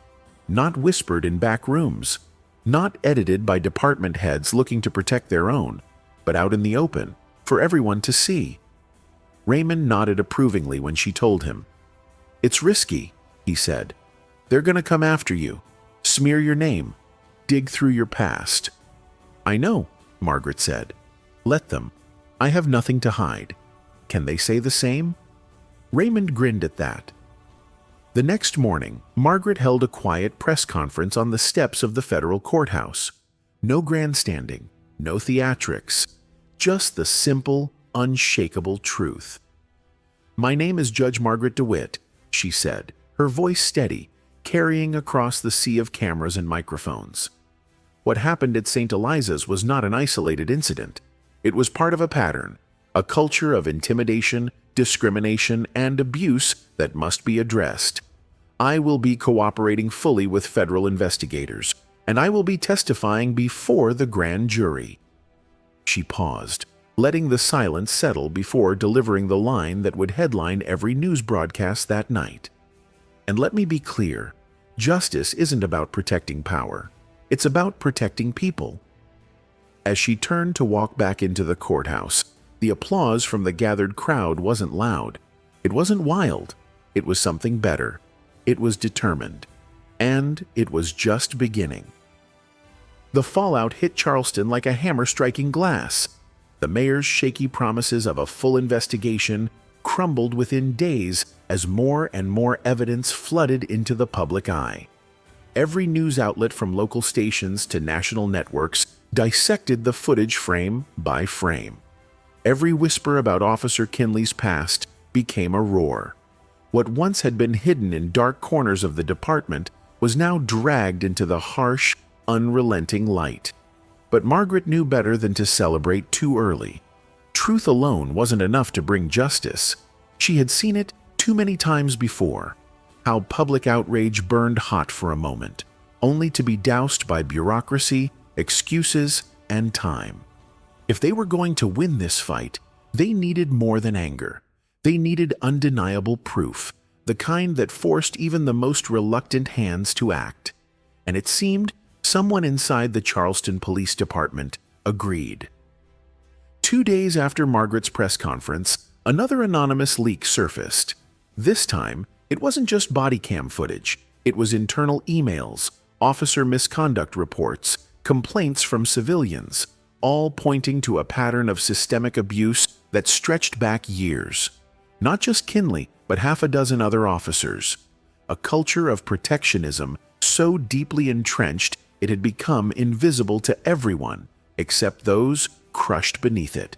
Not whispered in back rooms, not edited by department heads looking to protect their own, but out in the open, for everyone to see. Raymond nodded approvingly when she told him. "It's risky," he said. "They're going to come after you, smear your name, dig through your past." "I know," Margaret said. "Let them. I have nothing to hide. Can they say the same?" Raymond grinned at that. The next morning, Margaret held a quiet press conference on the steps of the federal courthouse. No grandstanding, no theatrics, just the simple, unshakable truth. "My name is Judge Margaret DeWitt," she said, her voice steady, carrying across the sea of cameras and microphones. What happened at St. Eliza's was not an isolated incident. It was part of a pattern, a culture of intimidation, discrimination, and abuse that must be addressed. I will be cooperating fully with federal investigators, and I will be testifying before the grand jury." She paused, letting the silence settle before delivering the line that would headline every news broadcast that night. "And let me be clear, justice isn't about protecting power. It's about protecting people." As she turned to walk back into the courthouse, the applause from the gathered crowd wasn't loud. It wasn't wild. It was something better. It was determined. And it was just beginning. The fallout hit Charleston like a hammer striking glass. The mayor's shaky promises of a full investigation crumbled within days as more and more evidence flooded into the public eye. Every news outlet from local stations to national networks dissected the footage frame by frame. Every whisper about Officer Kinley's past became a roar. What once had been hidden in dark corners of the department was now dragged into the harsh, unrelenting light. But Margaret knew better than to celebrate too early. Truth alone wasn't enough to bring justice. She had seen it too many times before. How public outrage burned hot for a moment, only to be doused by bureaucracy, excuses, and time. If they were going to win this fight, they needed more than anger. They needed undeniable proof, the kind that forced even the most reluctant hands to act. And it seemed someone inside the Charleston Police Department agreed. 2 days after Margaret's press conference, another anonymous leak surfaced. This time, it wasn't just body cam footage. It was internal emails, officer misconduct reports, complaints from civilians, all pointing to a pattern of systemic abuse that stretched back years. Not just Kinley, but half a dozen other officers. A culture of protectionism so deeply entrenched it had become invisible to everyone except those crushed beneath it.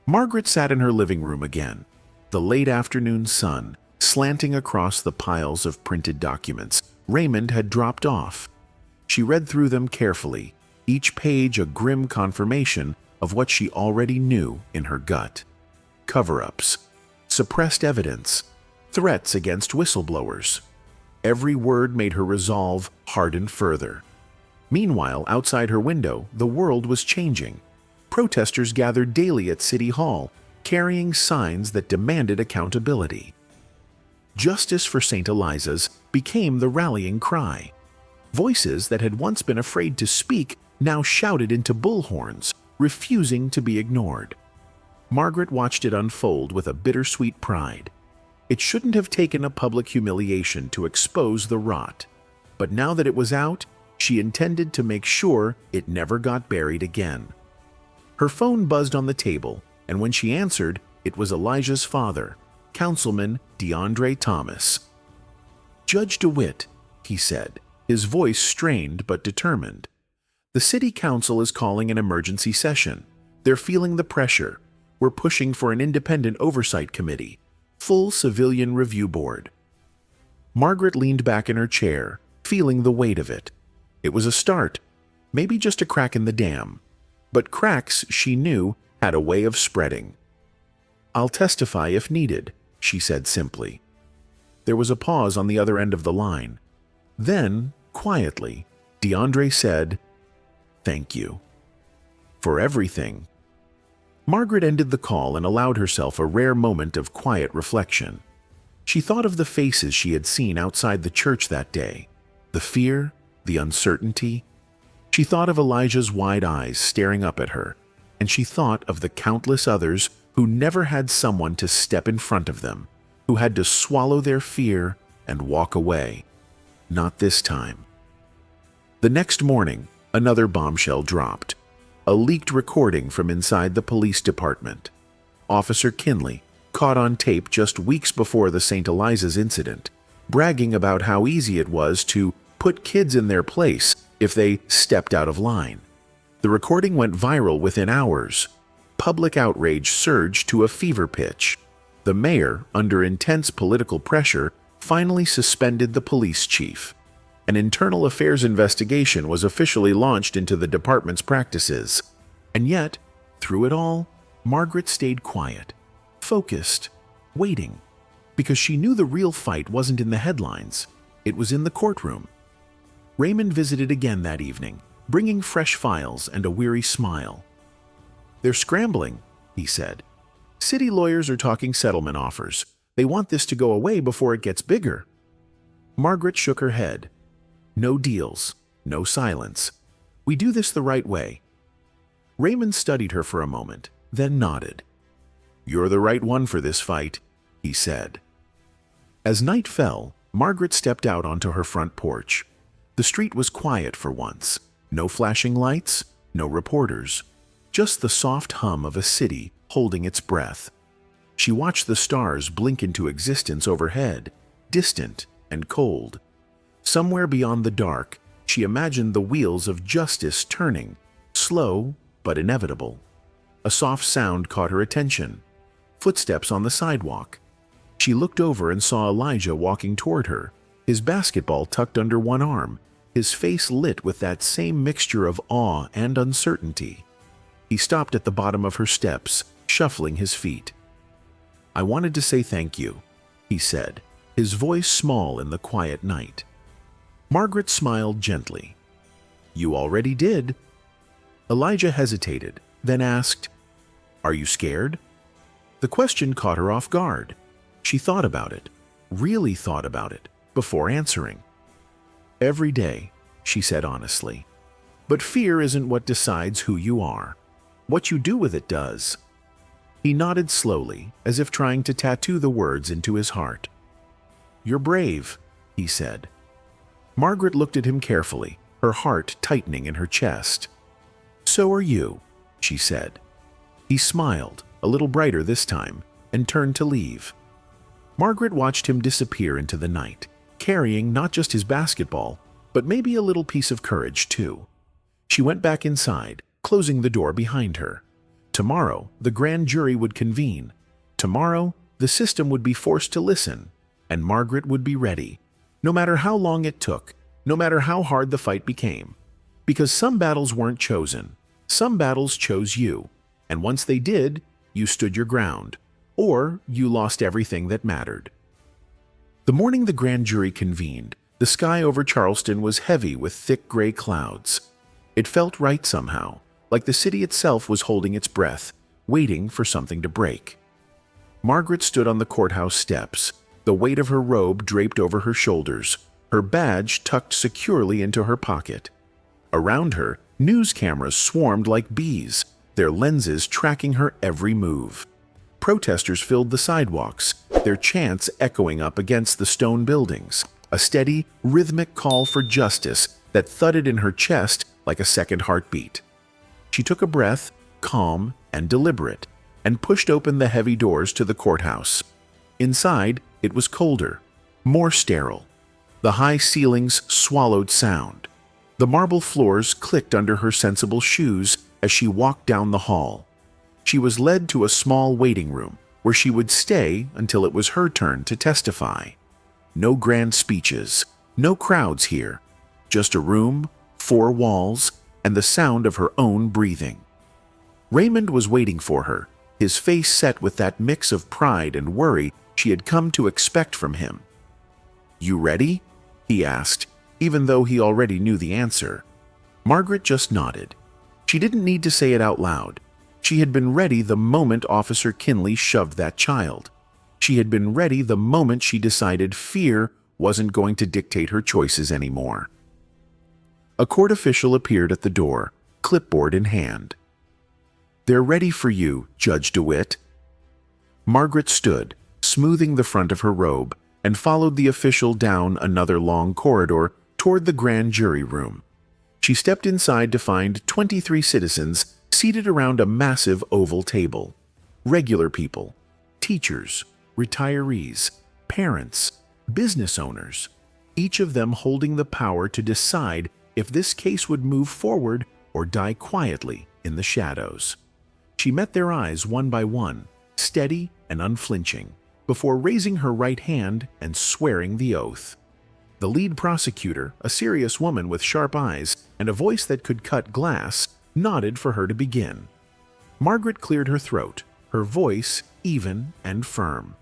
Margaret sat in her living room again, the late afternoon sun slanting across the piles of printed documents Raymond had dropped off. She read through them carefully, each page a grim confirmation of what she already knew in her gut. Cover-ups, suppressed evidence, threats against whistleblowers. Every word made her resolve harden further. Meanwhile, outside her window, the world was changing. Protesters gathered daily at City Hall, carrying signs that demanded accountability. Justice for St. Eliza's became the rallying cry. Voices that had once been afraid to speak now shouted into bullhorns, refusing to be ignored. Margaret watched it unfold with a bittersweet pride. It shouldn't have taken a public humiliation to expose the rot. But now that it was out, she intended to make sure it never got buried again. Her phone buzzed on the table, and when she answered, it was Elijah's father, Councilman DeAndre Thomas. "Judge DeWitt," he said, his voice strained but determined. "The city council is calling an emergency session. They're feeling the pressure. We're pushing for an independent oversight committee, full civilian review board." Margaret leaned back in her chair, feeling the weight of it. It was a start, maybe just a crack in the dam. But cracks, she knew, had a way of spreading. "I'll testify if needed," she said simply. There was a pause on the other end of the line. Then, quietly, DeAndre said, "Thank you. For everything." Margaret ended the call and allowed herself a rare moment of quiet reflection. She thought of the faces she had seen outside the church that day, the fear, the uncertainty. She thought of Elijah's wide eyes staring up at her, and she thought of the countless others who never had someone to step in front of them, who had to swallow their fear and walk away. Not this time. The next morning, another bombshell dropped. A leaked recording from inside the police department. Officer Kinley, caught on tape just weeks before the St. Eliza's incident, bragging about how easy it was to put kids in their place if they stepped out of line. The recording went viral within hours. Public outrage surged to a fever pitch. The mayor, under intense political pressure, finally suspended the police chief. An internal affairs investigation was officially launched into the department's practices. And yet, through it all, Margaret stayed quiet, focused, waiting. because she knew the real fight wasn't in the headlines. It was in the courtroom. Raymond visited again that evening, bringing fresh files and a weary smile. "They're scrambling," he said. "City lawyers are talking settlement offers. They want this to go away before it gets bigger." Margaret shook her head. "No deals, no silence. We do this the right way." Raymond studied her for a moment, then nodded. "You're the right one for this fight," he said. As night fell, Margaret stepped out onto her front porch. The street was quiet for once. No flashing lights, no reporters. Just the soft hum of a city holding its breath. She watched the stars blink into existence overhead, distant and cold. Somewhere beyond the dark, she imagined the wheels of justice turning, slow but inevitable. A soft sound caught her attention. Footsteps on the sidewalk. She looked over and saw Elijah walking toward her, his basketball tucked under one arm, his face lit with that same mixture of awe and uncertainty. He stopped at the bottom of her steps, shuffling his feet. "I wanted to say thank you," he said, his voice small in the quiet night. Margaret smiled gently. "You already did." Elijah hesitated, then asked, "Are you scared?" The question caught her off guard. She thought about it, really thought about it, before answering. "Every day," she said honestly. "But fear isn't what decides who you are. What you do with it does." He nodded slowly, as if trying to tattoo the words into his heart. "You're brave," he said. Margaret looked at him carefully, her heart tightening in her chest. "So are you," she said. He smiled, a little brighter this time, and turned to leave. Margaret watched him disappear into the night, carrying not just his basketball, but maybe a little piece of courage too. She went back inside, closing the door behind her. Tomorrow, the grand jury would convene. Tomorrow, the system would be forced to listen, and Margaret would be ready, no matter how long it took, no matter how hard the fight became. Because some battles weren't chosen, some battles chose you, and once they did, you stood your ground, or you lost everything that mattered. The morning the grand jury convened, the sky over Charleston was heavy with thick gray clouds. It felt right somehow, like the city itself was holding its breath, waiting for something to break. Margaret stood on the courthouse steps, the weight of her robe draped over her shoulders, her badge tucked securely into her pocket. Around her, news cameras swarmed like bees, their lenses tracking her every move. Protesters filled the sidewalks, their chants echoing up against the stone buildings, a steady, rhythmic call for justice that thudded in her chest like a second heartbeat. She took a breath, calm and deliberate, and pushed open the heavy doors to the courthouse. Inside, it was colder, more sterile. The high ceilings swallowed sound. The marble floors clicked under her sensible shoes as she walked down the hall. She was led to a small waiting room where she would stay until it was her turn to testify. No grand speeches, no crowds here, just a room, 4 walls, and the sound of her own breathing. Raymond was waiting for her, his face set with that mix of pride and worry she had come to expect from him. "You ready?" he asked, even though he already knew the answer. Margaret just nodded. She didn't need to say it out loud. She had been ready the moment Officer Kinley shoved that child. She had been ready the moment she decided fear wasn't going to dictate her choices anymore. A court official appeared at the door, clipboard in hand. "They're ready for you, Judge DeWitt." Margaret stood, smoothing the front of her robe, and followed the official down another long corridor toward the grand jury room. She stepped inside to find 23 citizens seated around a massive oval table. Regular people, teachers, retirees, parents, business owners, each of them holding the power to decide if this case would move forward or die quietly in the shadows. She met their eyes one by one, steady and unflinching, before raising her right hand and swearing the oath. The lead prosecutor, a serious woman with sharp eyes and a voice that could cut glass, nodded for her to begin. Margaret cleared her throat, her voice even and firm.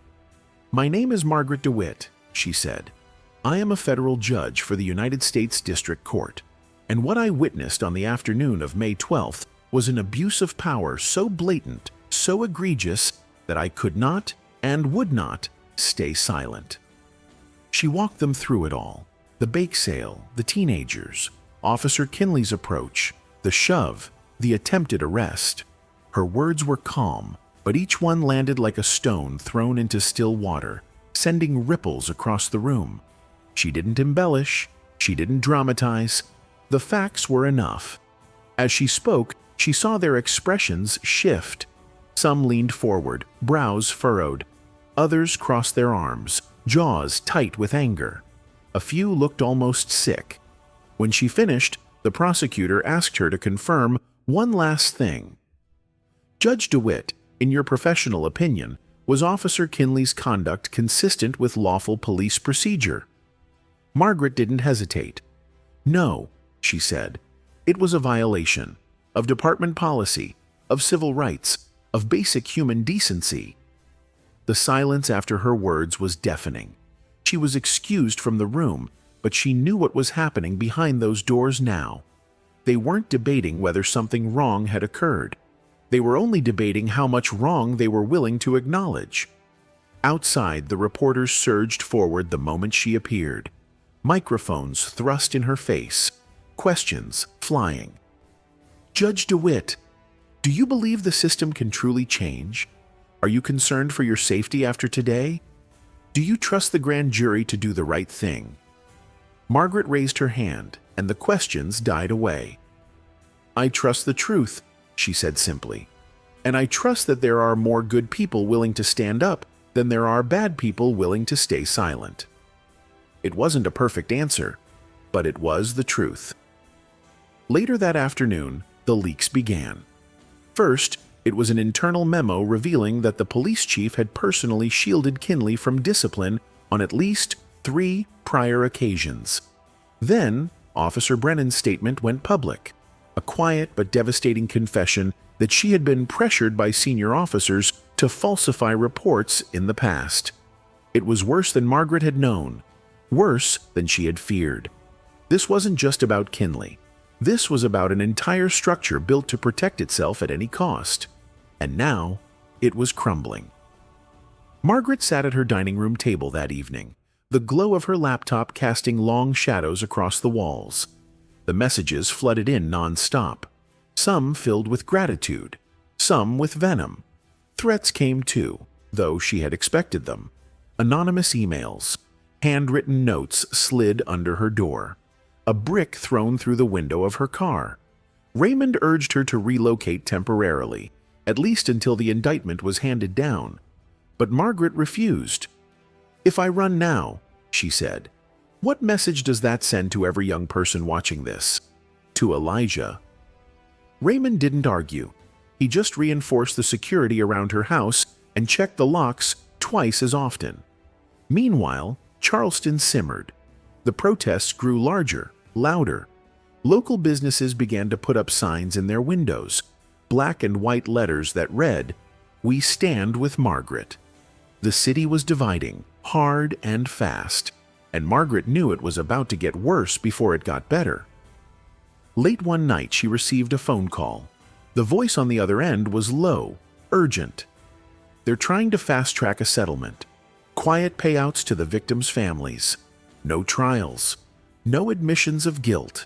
"My name is Margaret DeWitt," she said. "I am a federal judge for the United States District Court, and what I witnessed on the afternoon of May 12th was an abuse of power so blatant, so egregious, that I could not and would not stay silent." She walked them through it all: the bake sale, the teenagers, Officer Kinley's approach, the shove, the attempted arrest. Her words were calm, but each one landed like a stone thrown into still water, sending ripples across the room. She didn't embellish, she didn't dramatize. The facts were enough. As she spoke, she saw their expressions shift. Some leaned forward, brows furrowed. Others crossed their arms, jaws tight with anger. A few looked almost sick. When she finished, the prosecutor asked her to confirm one last thing. "Judge DeWitt, in your professional opinion, was Officer Kinley's conduct consistent with lawful police procedure?" Margaret didn't hesitate. "No," she said. "It was a violation of department policy, of civil rights, of basic human decency." The silence after her words was deafening. She was excused from the room, but she knew what was happening behind those doors now. They weren't debating whether something wrong had occurred. They were only debating how much wrong they were willing to acknowledge. Outside, the reporters surged forward the moment she appeared. Microphones thrust in her face, questions flying. "Judge DeWitt, do you believe the system can truly change? Are you concerned for your safety after today? Do you trust the grand jury to do the right thing?" Margaret raised her hand, and the questions died away. "I trust the truth," she said simply. "And I trust that there are more good people willing to stand up than there are bad people willing to stay silent." It wasn't a perfect answer, but it was the truth. Later that afternoon, the leaks began. First, it was an internal memo revealing that the police chief had personally shielded Kinley from discipline on at least 3 prior occasions. Then, Officer Brennan's statement went public, a quiet but devastating confession that she had been pressured by senior officers to falsify reports in the past. It was worse than Margaret had known, worse than she had feared. This wasn't just about Kinley. This was about an entire structure built to protect itself at any cost. And now, it was crumbling. Margaret sat at her dining room table that evening, the glow of her laptop casting long shadows across the walls. The messages flooded in non-stop, some filled with gratitude, some with venom. Threats came too, though she had expected them. Anonymous emails, handwritten notes slid under her door, a brick thrown through the window of her car. Raymond urged her to relocate temporarily, at least until the indictment was handed down. But Margaret refused. "If I run now," she said, "what message does that send to every young person watching this? To Elijah?" Raymond didn't argue. He just reinforced the security around her house and checked the locks twice as often. Meanwhile, Charleston simmered. The protests grew larger, louder. Local businesses began to put up signs in their windows, black and white letters that read, "We stand with Margaret." The city was dividing, hard and fast, and Margaret knew it was about to get worse before it got better. Late one night, she received a phone call. The voice on the other end was low, urgent. "They're trying to fast-track a settlement. Quiet payouts to the victims' families. No trials. No admissions of guilt."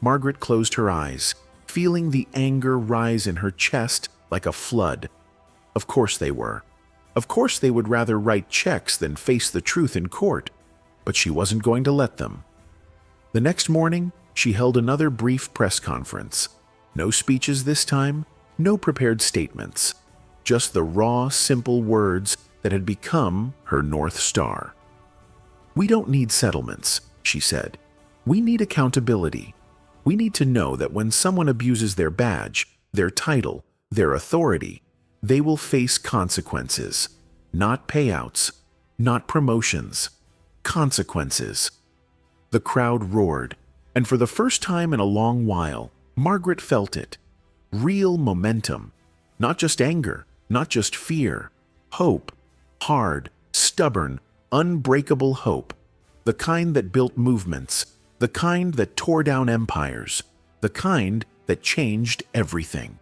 Margaret closed her eyes, feeling the anger rise in her chest like a flood. Of course they were. Of course they would rather write checks than face the truth in court, but she wasn't going to let them. The next morning, she held another brief press conference. No speeches this time, no prepared statements. Just the raw, simple words that had become her North Star. "We don't need settlements," she said. "We need accountability. We need to know that when someone abuses their badge, their title, their authority, they will face consequences. Not payouts, not promotions. Consequences." The crowd roared, and for the first time in a long while, Margaret felt it. Real momentum. Not just anger, not just fear. Hope. Hard, stubborn, unbreakable hope, the kind that built movements, the kind that tore down empires, the kind that changed everything.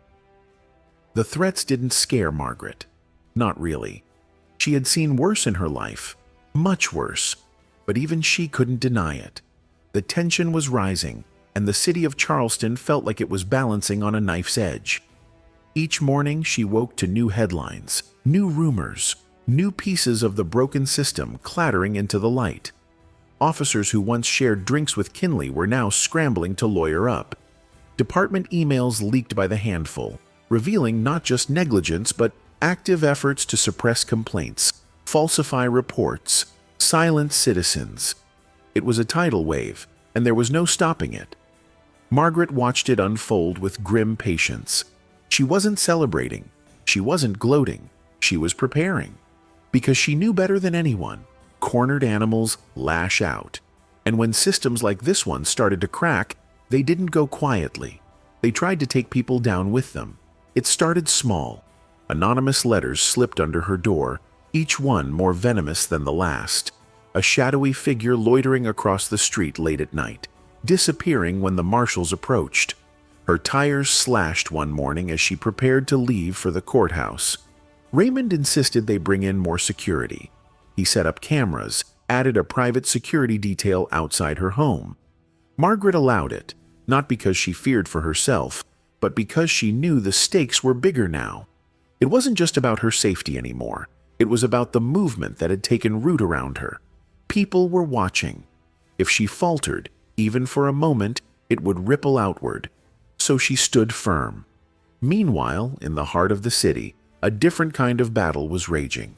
The threats didn't scare Margaret. Not really. She had seen worse in her life, much worse, but even she couldn't deny it. The tension was rising, and the city of Charleston felt like it was balancing on a knife's edge. Each morning she woke to new headlines, new rumors, new pieces of the broken system clattering into the light. Officers who once shared drinks with Kinley were now scrambling to lawyer up. Department emails leaked by the handful, revealing not just negligence but active efforts to suppress complaints, falsify reports, silence citizens. It was a tidal wave, and there was no stopping it. Margaret watched it unfold with grim patience. She wasn't celebrating. She wasn't gloating. She was preparing. Because she knew better than anyone, cornered animals lash out. And when systems like this one started to crack, they didn't go quietly. They tried to take people down with them. It started small. Anonymous letters slipped under her door, each one more venomous than the last. A shadowy figure loitering across the street late at night, disappearing when the marshals approached. Her tires slashed one morning as she prepared to leave for the courthouse. Raymond insisted they bring in more security. He set up cameras, added a private security detail outside her home. Margaret allowed it, not because she feared for herself, but because she knew the stakes were bigger now. It wasn't just about her safety anymore. It was about the movement that had taken root around her. People were watching. If she faltered, even for a moment, it would ripple outward. So she stood firm. Meanwhile, in the heart of the city, a different kind of battle was raging.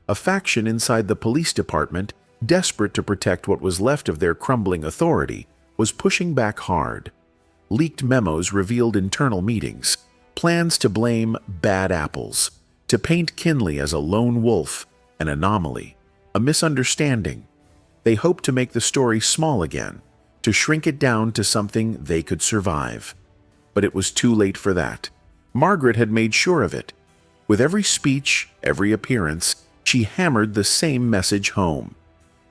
A faction inside the police department, desperate to protect what was left of their crumbling authority, was pushing back hard. Leaked memos revealed internal meetings, plans to blame bad apples, to paint Kinley as a lone wolf, an anomaly, a misunderstanding. They hoped to make the story small again, to shrink it down to something they could survive. But it was too late for that. Margaret had made sure of it. With every speech, every appearance, she hammered the same message home.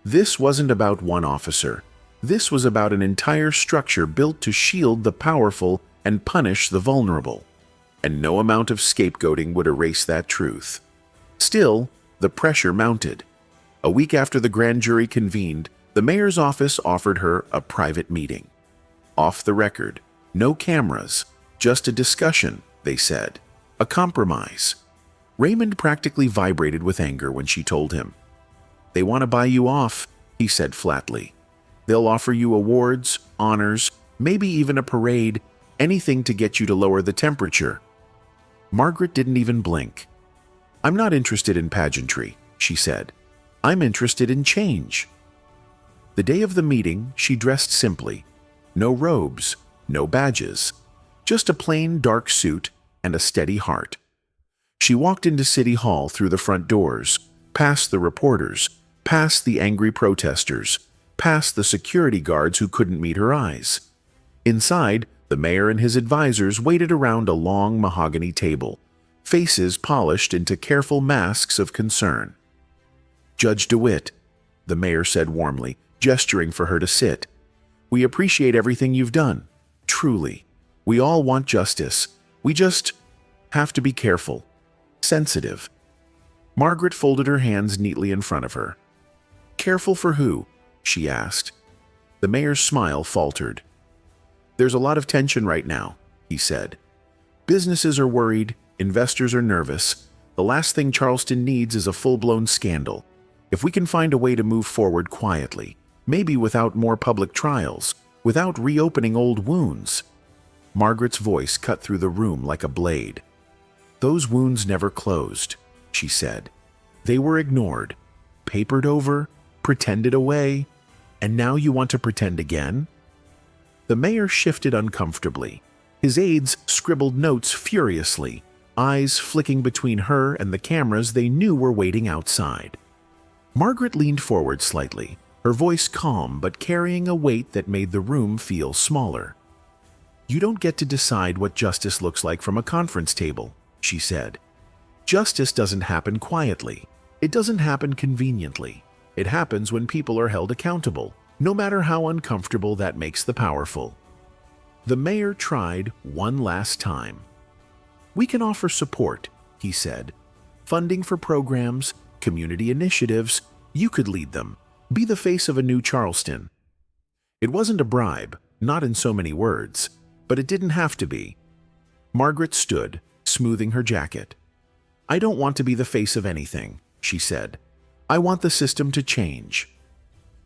This wasn't about one officer. This was about an entire structure built to shield the powerful and punish the vulnerable. And no amount of scapegoating would erase that truth. Still, the pressure mounted. A week after the grand jury convened, the mayor's office offered her a private meeting. Off the record, no cameras, just a discussion, they said. A compromise. Raymond practically vibrated with anger when she told him. "They want to buy you off," he said flatly. "They'll offer you awards, honors, maybe even a parade, anything to get you to lower the temperature." Margaret didn't even blink. "I'm not interested in pageantry," she said. "I'm interested in change." The day of the meeting, she dressed simply. No robes, no badges, just a plain dark suit and a steady heart. She walked into City Hall through the front doors, past the reporters, past the angry protesters, past the security guards who couldn't meet her eyes. Inside, the mayor and his advisors waited around a long mahogany table, faces polished into careful masks of concern. "Judge DeWitt," the mayor said warmly, gesturing for her to sit. "We appreciate everything you've done. Truly. We all want justice. We just have to be careful. Sensitive." Margaret folded her hands neatly in front of her. "Careful for who?" she asked. The mayor's smile faltered. "There's a lot of tension right now," he said. "Businesses are worried, investors are nervous. The last thing Charleston needs is a full-blown scandal. If we can find a way to move forward quietly, maybe without more public trials, without reopening old wounds." Margaret's voice cut through the room like a blade. "Those wounds never closed," she said. "They were ignored, papered over, pretended away, and now you want to pretend again?" The mayor shifted uncomfortably. His aides scribbled notes furiously, eyes flicking between her and the cameras they knew were waiting outside. Margaret leaned forward slightly, her voice calm but carrying a weight that made the room feel smaller. "You don't get to decide what justice looks like from a conference table," she said. "Justice doesn't happen quietly. It doesn't happen conveniently. It happens when people are held accountable, no matter how uncomfortable that makes the powerful. The mayor tried one last time. "We can offer support," he said. "Funding for programs, community initiatives. You could lead them. Be the face of a new Charleston." It wasn't a bribe, not in so many words, but it didn't have to be. Margaret stood, smoothing her jacket. "I don't want to be the face of anything," she said. "I want the system to change."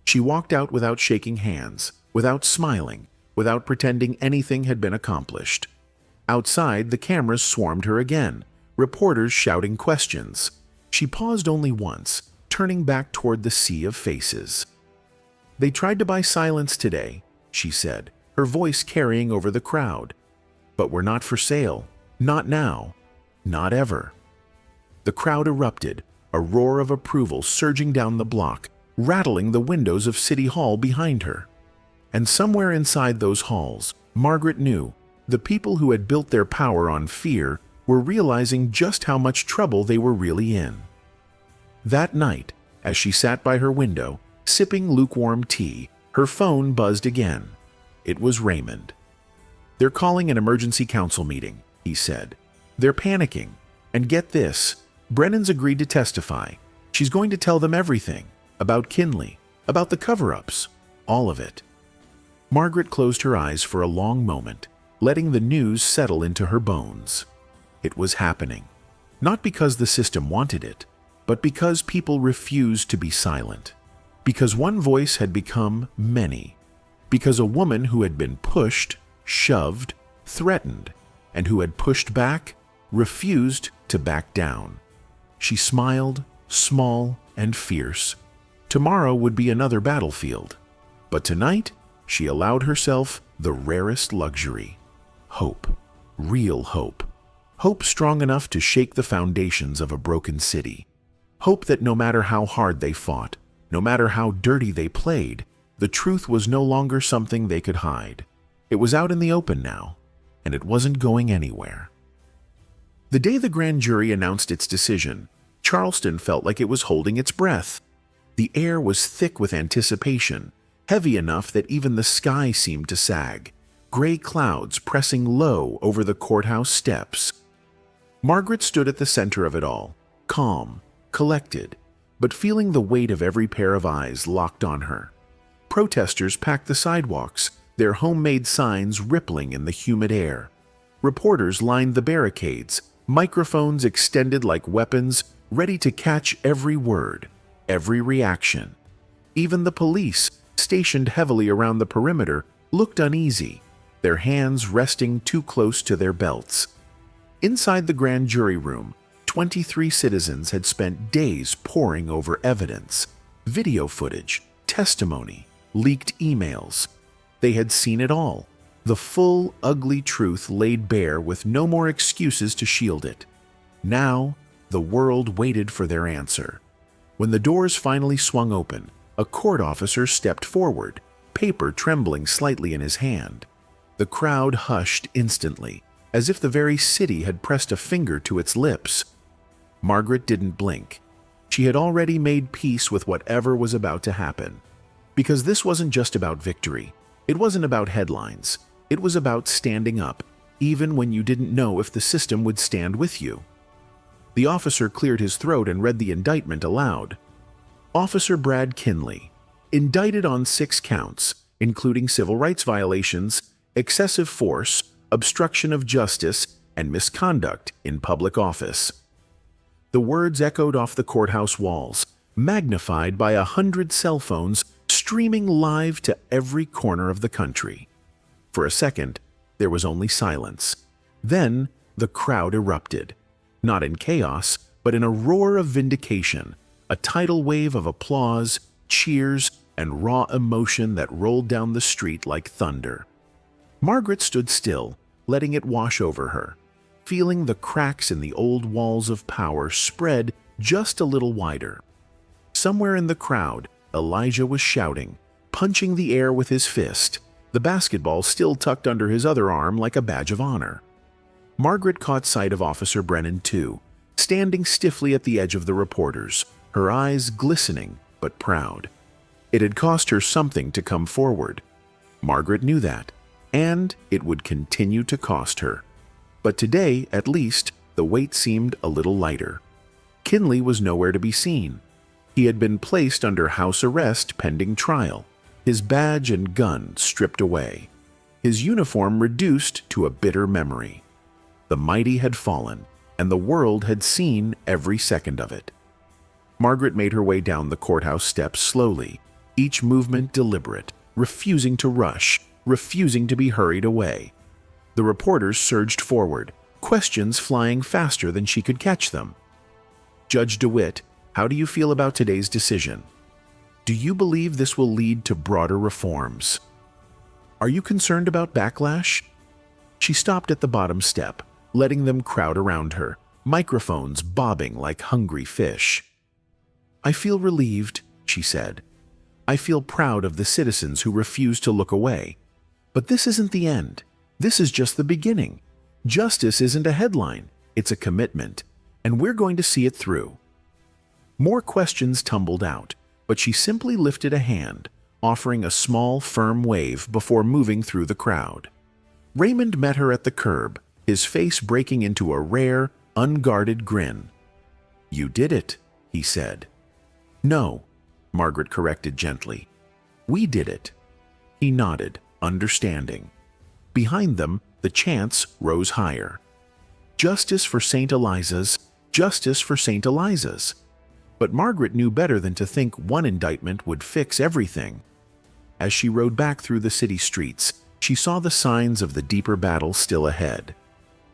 She walked out without shaking hands, without smiling, without pretending anything had been accomplished. Outside, the cameras swarmed her again, reporters shouting questions. She paused only once, turning back toward the sea of faces. "They tried to buy silence today," she said, her voice carrying over the crowd. "But we're not for sale. Not now. Not ever." The crowd erupted, a roar of approval surging down the block, rattling the windows of City Hall behind her. And somewhere inside those halls, Margaret knew the people who had built their power on fear were realizing just how much trouble they were really in. That night, as she sat by her window, sipping lukewarm tea, her phone buzzed again. It was Raymond. "They're calling an emergency council meeting," he said. "They're panicking. And get this, Brennan's agreed to testify. She's going to tell them everything, about Kinley, about the cover-ups, all of it." Margaret closed her eyes for a long moment, letting the news settle into her bones. It was happening. Not because the system wanted it, but because people refused to be silent. Because one voice had become many. Because a woman who had been pushed, shoved, threatened, and who had pushed back, refused to back down. She smiled, small and fierce. Tomorrow would be another battlefield. But tonight, she allowed herself the rarest luxury. Hope. Real hope. Hope strong enough to shake the foundations of a broken city. Hope that no matter how hard they fought, no matter how dirty they played, the truth was no longer something they could hide. It was out in the open now, and it wasn't going anywhere. The day the grand jury announced its decision, Charleston felt like it was holding its breath. The air was thick with anticipation, heavy enough that even the sky seemed to sag, gray clouds pressing low over the courthouse steps. Margaret stood at the center of it all, calm, collected, but feeling the weight of every pair of eyes locked on her. Protesters packed the sidewalks, their homemade signs rippling in the humid air. Reporters lined the barricades, microphones extended like weapons, ready to catch every word, every reaction. Even the police, stationed heavily around the perimeter, looked uneasy, their hands resting too close to their belts. Inside the grand jury room, 23 citizens had spent days poring over evidence, video footage, testimony, leaked emails. They had seen it all, the full, ugly truth laid bare with no more excuses to shield it. Now, the world waited for their answer. When the doors finally swung open, a court officer stepped forward, paper trembling slightly in his hand. The crowd hushed instantly, as if the very city had pressed a finger to its lips. Margaret didn't blink. She had already made peace with whatever was about to happen. Because this wasn't just about victory. It wasn't about headlines. It was about standing up, even when you didn't know if the system would stand with you. The officer cleared his throat and read the indictment aloud. Officer Brad Kinley, indicted on 6 counts, including civil rights violations, excessive force, obstruction of justice, and misconduct in public office. The words echoed off the courthouse walls, magnified by 100 cell phones streaming live to every corner of the country. For a second, there was only silence. Then, the crowd erupted. Not in chaos, but in a roar of vindication, a tidal wave of applause, cheers, and raw emotion that rolled down the street like thunder. Margaret stood still, letting it wash over her, feeling the cracks in the old walls of power spread just a little wider. Somewhere in the crowd, Elijah was shouting, punching the air with his fist, the basketball still tucked under his other arm like a badge of honor. Margaret caught sight of Officer Brennan too, standing stiffly at the edge of the reporters, her eyes glistening but proud. It had cost her something to come forward. Margaret knew that, and it would continue to cost her. But today, at least, the weight seemed a little lighter. Kinley was nowhere to be seen. He had been placed under house arrest pending trial, his badge and gun stripped away, his uniform reduced to a bitter memory. The mighty had fallen, and the world had seen every second of it. Margaret made her way down the courthouse steps slowly, each movement deliberate, refusing to rush, refusing to be hurried away. The reporters surged forward, questions flying faster than she could catch them. "Judge DeWitt, how do you feel about today's decision? Do you believe this will lead to broader reforms? Are you concerned about backlash?" She stopped at the bottom step, letting them crowd around her, microphones bobbing like hungry fish. "I feel relieved," she said. "I feel proud of the citizens who refuse to look away. But this isn't the end. This is just the beginning. Justice isn't a headline, it's a commitment, and we're going to see it through." More questions tumbled out, but she simply lifted a hand, offering a small, firm wave before moving through the crowd. Raymond met her at the curb, his face breaking into a rare, unguarded grin. "You did it," he said. "No," Margaret corrected gently. "We did it." He nodded, understanding. Behind them, the chants rose higher. "Justice for St. Eliza's, justice for St. Eliza's." But Margaret knew better than to think one indictment would fix everything. As she rode back through the city streets, she saw the signs of the deeper battle still ahead.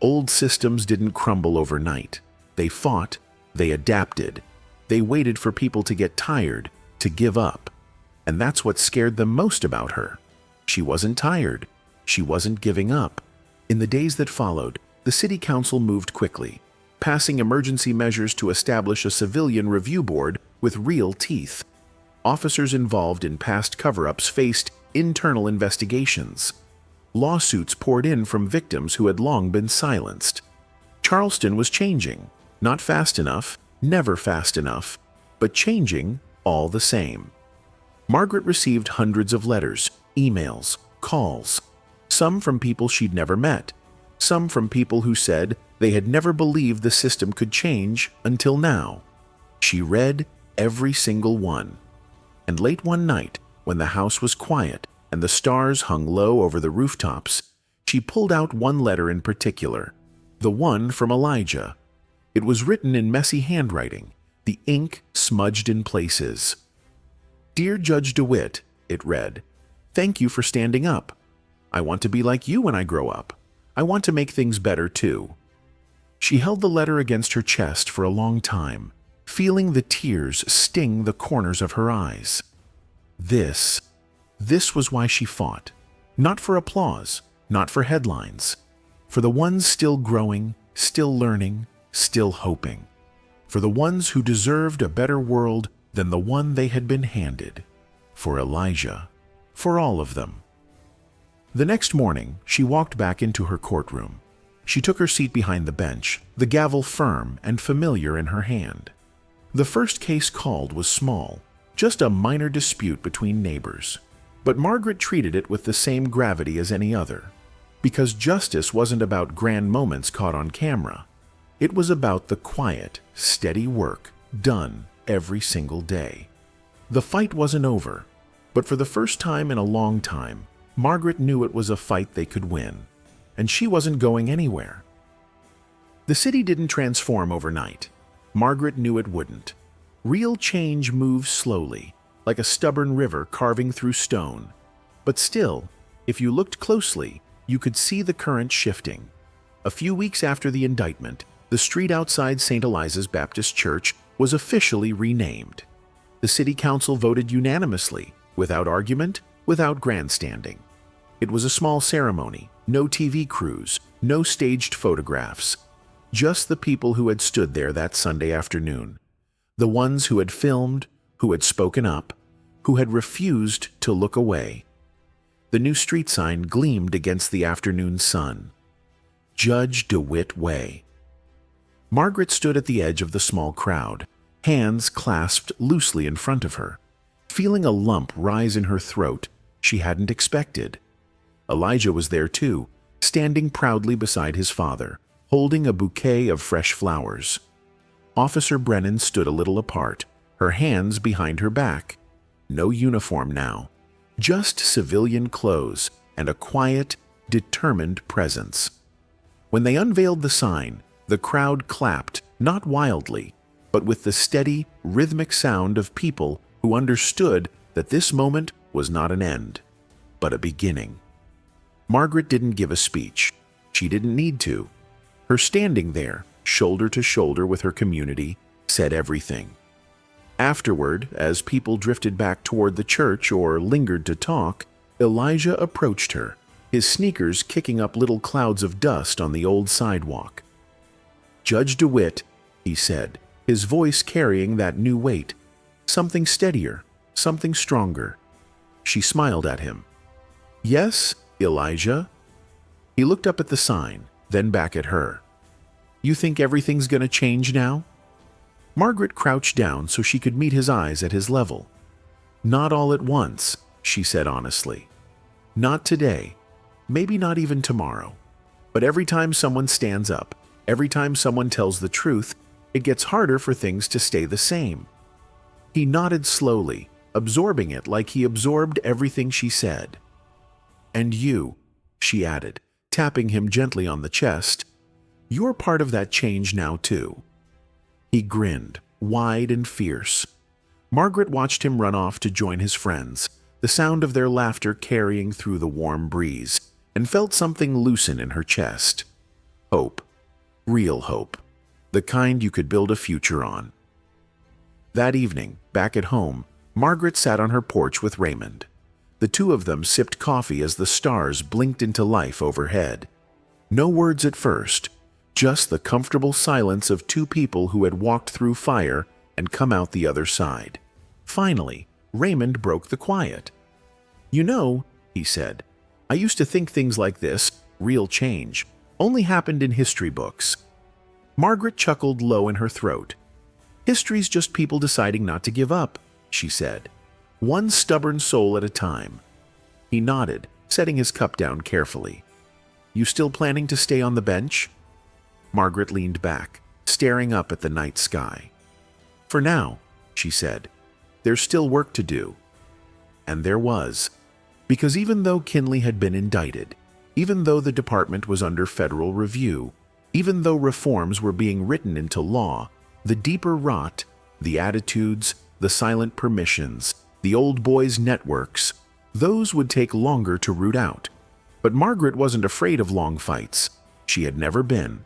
Old systems didn't crumble overnight. They fought, they adapted, they waited for people to get tired, to give up. And that's what scared them most about her. She wasn't tired. She wasn't giving up. In the days that followed, the city council moved quickly, passing emergency measures to establish a civilian review board with real teeth. Officers involved in past cover-ups faced internal investigations. Lawsuits poured in from victims who had long been silenced. Charleston was changing, not fast enough, never fast enough, but changing all the same. Margaret received hundreds of letters, emails, calls, some from people she'd never met, some from people who said they had never believed the system could change until now. She read every single one. And late one night, when the house was quiet and the stars hung low over the rooftops, she pulled out one letter in particular, the one from Elijah. It was written in messy handwriting, the ink smudged in places. "Dear Judge DeWitt," it read, "thank you for standing up. I want to be like you when I grow up. I want to make things better too." She held the letter against her chest for a long time, feeling the tears sting the corners of her eyes. This was why she fought. Not for applause, not for headlines. For the ones still growing, still learning, still hoping. For the ones who deserved a better world than the one they had been handed. For Elijah. For all of them. The next morning, she walked back into her courtroom. She took her seat behind the bench, the gavel firm and familiar in her hand. The first case called was small, just a minor dispute between neighbors. But Margaret treated it with the same gravity as any other, because justice wasn't about grand moments caught on camera. It was about the quiet, steady work done every single day. The fight wasn't over, but for the first time in a long time, Margaret knew it was a fight they could win, and she wasn't going anywhere. The city didn't transform overnight. Margaret knew it wouldn't. Real change moves slowly, like a stubborn river carving through stone. But still, if you looked closely, you could see the current shifting. A few weeks after the indictment, the street outside St. Eliza's Baptist Church was officially renamed. The city council voted unanimously, without argument, without grandstanding. It was a small ceremony, no TV crews, no staged photographs. Just the people who had stood there that Sunday afternoon. The ones who had filmed, who had spoken up, who had refused to look away. The new street sign gleamed against the afternoon sun. Judge DeWitt Way. Margaret stood at the edge of the small crowd, hands clasped loosely in front of her, feeling a lump rise in her throat she hadn't expected. Elijah was there too, standing proudly beside his father, holding a bouquet of fresh flowers. Officer Brennan stood a little apart, her hands behind her back. No uniform now, just civilian clothes and a quiet, determined presence. When they unveiled the sign, the crowd clapped, not wildly, but with the steady, rhythmic sound of people who understood that this moment was not an end, but a beginning. Margaret didn't give a speech. She didn't need to. Her standing there, shoulder to shoulder with her community, said everything. Afterward, as people drifted back toward the church or lingered to talk, Elijah approached her, his sneakers kicking up little clouds of dust on the old sidewalk. "Judge DeWitt," he said, his voice carrying that new weight, something steadier, something stronger. She smiled at him. "Yes, Elijah?" He looked up at the sign, then back at her. "You think everything's going to change now?" Margaret crouched down so she could meet his eyes at his level. "Not all at once," she said honestly. "Not today, maybe not even tomorrow. But every time someone stands up, every time someone tells the truth, it gets harder for things to stay the same." He nodded slowly, absorbing it like he absorbed everything she said. "And you," she added, tapping him gently on the chest, "you're part of that change now too." He grinned, wide and fierce. Margaret watched him run off to join his friends, the sound of their laughter carrying through the warm breeze, and felt something loosen in her chest. Hope. Real hope. The kind you could build a future on. That evening, back at home, Margaret sat on her porch with Raymond. The two of them sipped coffee as the stars blinked into life overhead. No words at first, just the comfortable silence of two people who had walked through fire and come out the other side. Finally, Raymond broke the quiet. "You know," he said, "I used to think things like this, real change, only happened in history books." Margaret chuckled low in her throat. "History's just people deciding not to give up," she said. "One stubborn soul at a time." He nodded, setting his cup down carefully. "You still planning to stay on the bench?" Margaret leaned back, staring up at the night sky. "For now," she said, "there's still work to do." And there was. Because even though Kinley had been indicted, even though the department was under federal review, even though reforms were being written into law, the deeper rot, the attitudes, the silent permissions, the old boys' networks, those would take longer to root out. But Margaret wasn't afraid of long fights. She had never been.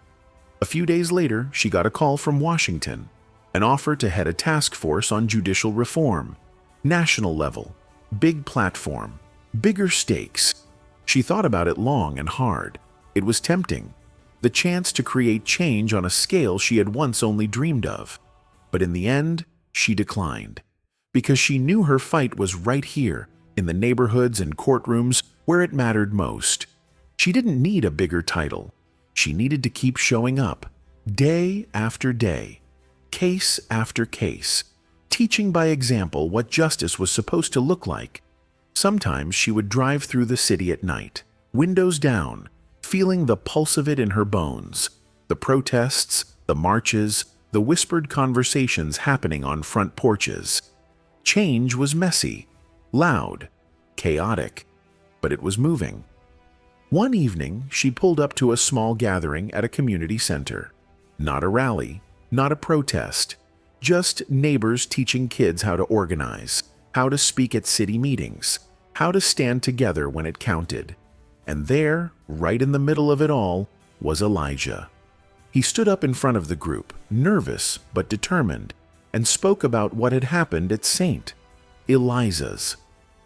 A few days later, she got a call from Washington, an offer to head a task force on judicial reform. National level, big platform, bigger stakes. She thought about it long and hard. It was tempting. The chance to create change on a scale she had once only dreamed of. But in the end, she declined. Because she knew her fight was right here, in the neighborhoods and courtrooms where it mattered most. She didn't need a bigger title. She needed to keep showing up, day after day, case after case, teaching by example what justice was supposed to look like. Sometimes she would drive through the city at night, windows down, feeling the pulse of it in her bones, the protests, the marches, the whispered conversations happening on front porches. Change was messy, loud, chaotic, but it was moving. One evening, she pulled up to a small gathering at a community center. Not a rally, not a protest, just neighbors teaching kids how to organize, how to speak at city meetings, how to stand together when it counted. And there, right in the middle of it all, was Elijah. He stood up in front of the group, nervous but determined, and spoke about what had happened at St. Eliza's,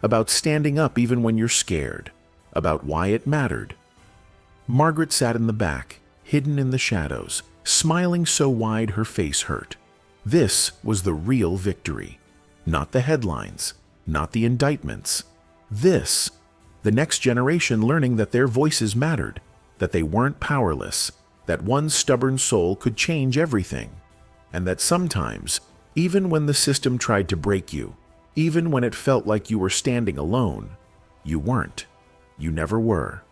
about standing up even when you're scared, about why it mattered. Margaret sat in the back, hidden in the shadows, smiling so wide her face hurt. This was the real victory. Not the headlines, not the indictments. This, the next generation learning that their voices mattered, that they weren't powerless, that one stubborn soul could change everything, and that sometimes, Even when the system tried to break you, even when it felt like you were standing alone, you weren't. You never were.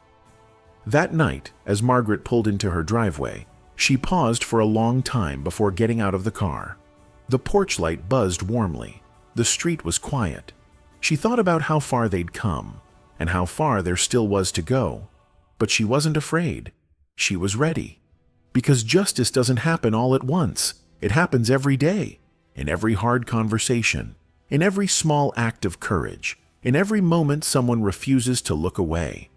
That night, as Margaret pulled into her driveway, she paused for a long time before getting out of the car. The porch light buzzed warmly. The street was quiet. She thought about how far they'd come, and how far there still was to go. But she wasn't afraid. She was ready. Because justice doesn't happen all at once. It happens every day, in every hard conversation, in every small act of courage, in every moment someone refuses to look away.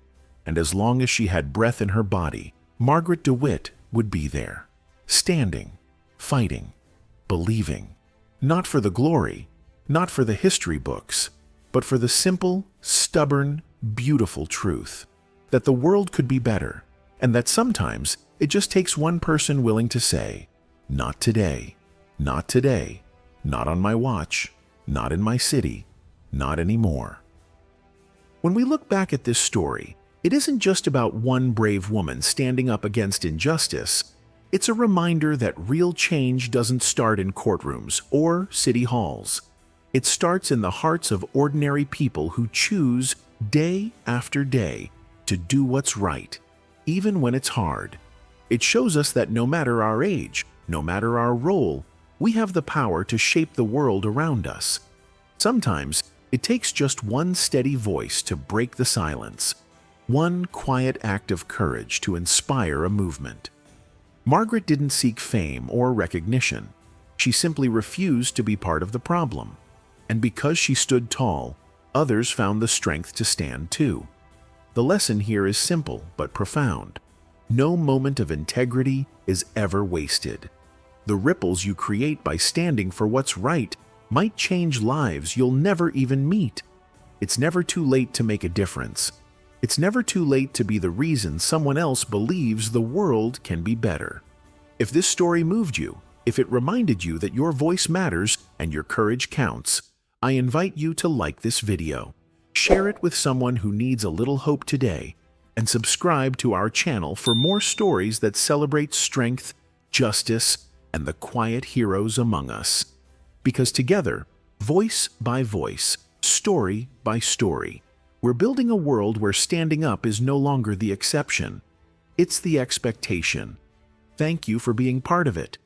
And as long as she had breath in her body, Margaret DeWitt would be there, standing, fighting, believing, not for the glory, not for the history books, but for the simple, stubborn, beautiful truth that the world could be better, and that sometimes it just takes one person willing to say, "Not today, not today, not on my watch, not in my city, not anymore." When we look back at this story, it isn't just about one brave woman standing up against injustice. It's a reminder that real change doesn't start in courtrooms or city halls. It starts in the hearts of ordinary people who choose, day after day, to do what's right, even when it's hard. It shows us that no matter our age, no matter our role, we have the power to shape the world around us. Sometimes, it takes just one steady voice to break the silence, one quiet act of courage to inspire a movement. Margaret didn't seek fame or recognition. She simply refused to be part of the problem. And because she stood tall, others found the strength to stand too. The lesson here is simple but profound. No moment of integrity is ever wasted. The ripples you create by standing for what's right might change lives you'll never even meet. It's never too late to make a difference. It's never too late to be the reason someone else believes the world can be better. If this story moved you, if it reminded you that your voice matters and your courage counts, I invite you to like this video, share it with someone who needs a little hope today, and subscribe to our channel for more stories that celebrate strength, justice, and the quiet heroes among us. Because together, voice by voice, story by story, we're building a world where standing up is no longer the exception. It's the expectation. Thank you for being part of it.